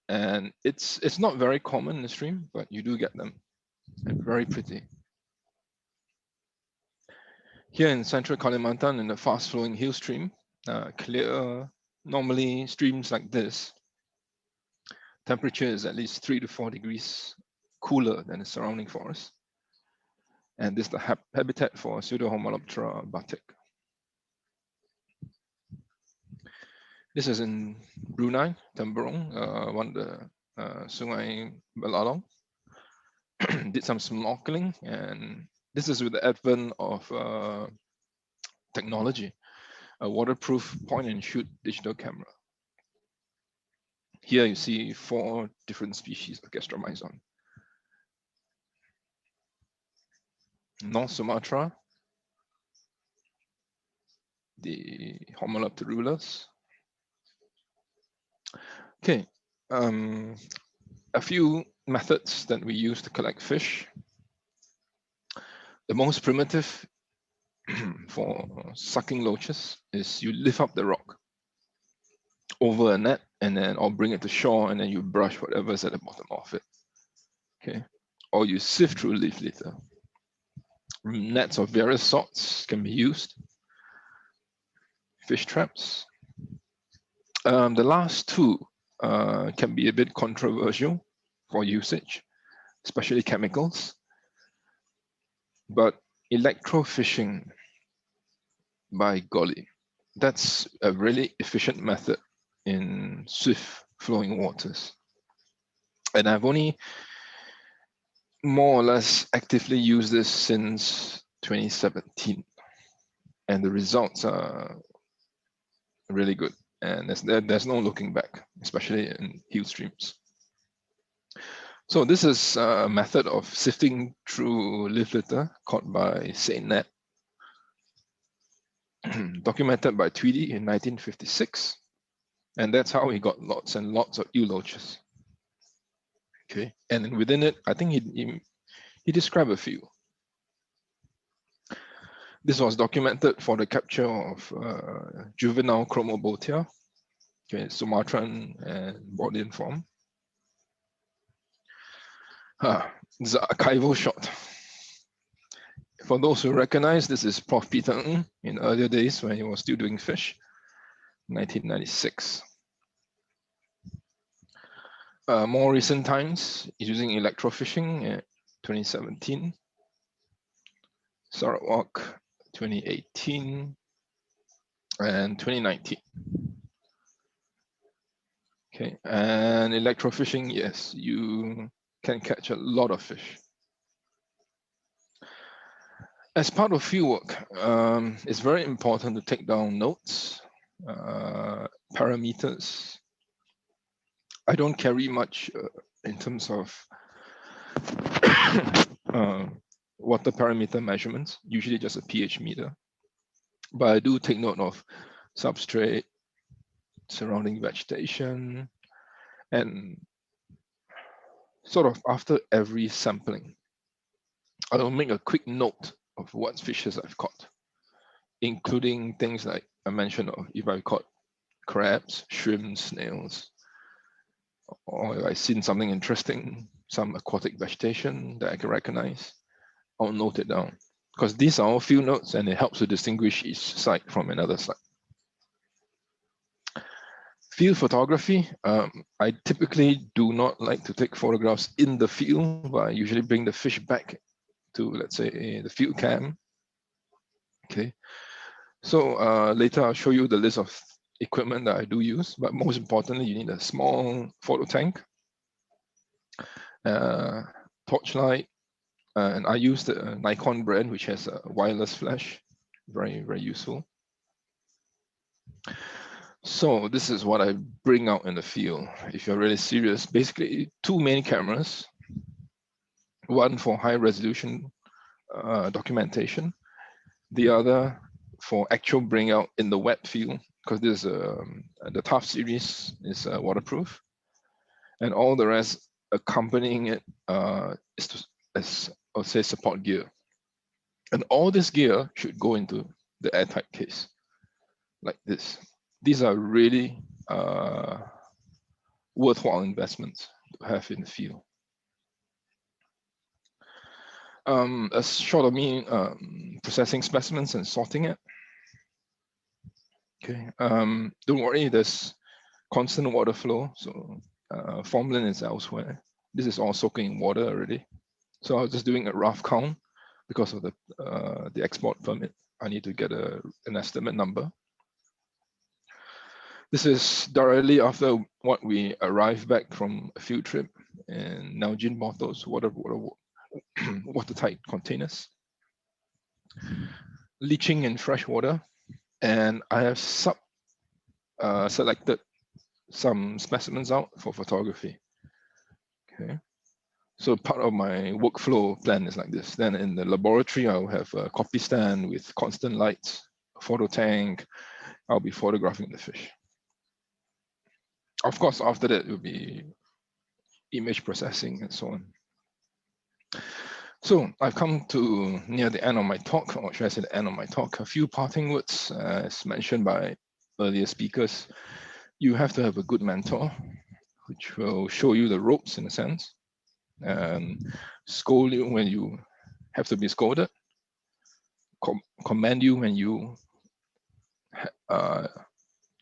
and it's not very common in the stream, but you do get them, and very pretty. Here in central Kalimantan, in the fast-flowing hill stream, clear, normally streams like this, temperature is at least 3 to 4 degrees cooler than the surrounding forest. And this is the habitat for Pseudohomoloptera batik. This is in Brunei, Temburong, one of the Sungai Belalong. Did some snorkeling, and this is with the advent of technology, a waterproof point and shoot digital camera. Here you see 4 different species of Gastromizon. North Sumatra, the Homolopterulas. Okay, a few methods that we use to collect fish. The most primitive for sucking loaches is you lift up the rock over a net and then or bring it to shore and then you brush whatever's at the bottom of it. Okay, or you sift through leaf litter. Nets of various sorts can be used. Fish traps. The last two can be a bit controversial for usage, especially chemicals. But electrofishing, by golly, that's a really efficient method in swift flowing waters. And I've only more or less actively used this since 2017. And the results are really good. And there's no looking back, especially in hill streams. So this is a method of sifting through live litter caught by Saint Net, documented by ITWIT in 1956. And that's how he got lots and lots of loaches. Okay, and within it, I think he described a few. This was documented for the capture of juvenile Chromobotia, okay, Sumatran and Bordean form. This is an archival shot. For those who recognize, this is Prof. Peter Ng in earlier days when he was still doing fish, 1996. More recent times, he's using electrofishing in 2017, Sarawak 2018, and 2019. Okay, and electrofishing, yes, you can catch a lot of fish. As part of field work, it's very important to take down notes, parameters. I don't carry much in terms of water parameter measurements, usually just a pH meter. But I do take note of substrate, surrounding vegetation, and sort of after every sampling, I'll make a quick note of what fishes I've caught, including things like I mentioned of if I've caught crabs, shrimp, snails, or if I've seen something interesting, some aquatic vegetation that I can recognize, I'll note it down. Because these are all field notes and it helps to distinguish each site from another site. Field photography, I typically do not like to take photographs in the field, but I usually bring the fish back to, let's say, the field cam. Okay, so later I'll show you the list of equipment that I do use, but most importantly, you need a small photo tank, torchlight, and I use the Nikon brand, which has a wireless flash, very, very useful. So this is what I bring out in the field. If you're really serious, basically 2 main cameras, one for high resolution documentation, the other for actual bring out in the wet field, because this the Tough series is waterproof, and all the rest accompanying it is I'll say support gear. And all this gear should go into the airtight case, like this. These are really worthwhile investments to have in the field. A short of me processing specimens and sorting it. Okay, don't worry, there's constant water flow, so formalin is elsewhere. This is all soaking in water already. So I was just doing a rough count because of the export permit. I need to get an estimate number. This is directly after what we arrived back from a field trip in Nalgene bottles, watertight containers, leaching in fresh water, and I have selected some specimens out for photography. Okay, so part of my workflow plan is like this. Then in the laboratory, I'll have a copy stand with constant lights, a photo tank. I'll be photographing the fish. Of course, after that, it will be image processing and so on. So I've come to near the end of my talk, or should I say the end of my talk. A few parting words, as mentioned by earlier speakers. You have to have a good mentor, which will show you the ropes in a sense, and scold you when you have to be scolded, commend you when you are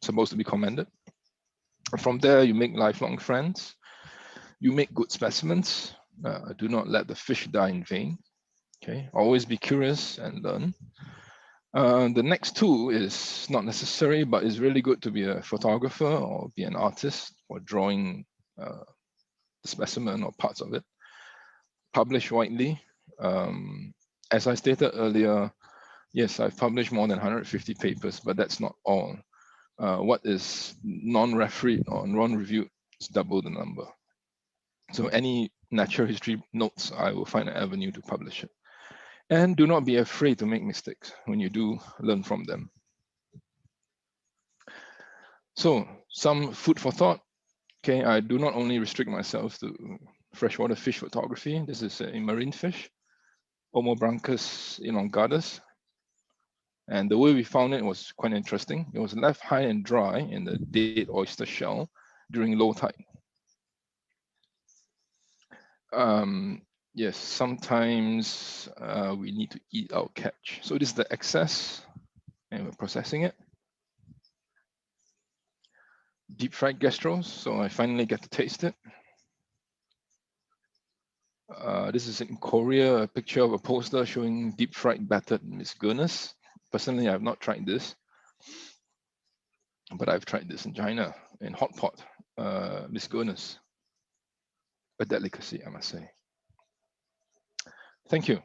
supposed to be commended. From there, you make lifelong friends. You make good specimens. Do not let the fish die in vain. Okay, always be curious and learn. The next two is not necessary, but it's really good to be a photographer or be an artist for drawing the specimen or parts of it. Publish widely. As I stated earlier, yes, I've published more than 150 papers, but that's not all. What is non-refereed or non-reviewed is double the number. So any natural history notes, I will find an avenue to publish it. And do not be afraid to make mistakes. When you do, learn from them. So some food for thought. Okay, I do not only restrict myself to freshwater fish photography. This is a marine fish, Homoloptera elongatus. And the way we found it was quite interesting. It was left high and dry in the dead oyster shell during low tide. Yes, sometimes we need to eat our catch. So this is the excess, and we're processing it. Deep fried gastros, so I finally get to taste it. This is in Korea, a picture of a poster showing deep fried battered misgunnus. Personally, I've not tried this, but I've tried this in China, in hot pot, misgunnus. A delicacy, I must say. Thank you.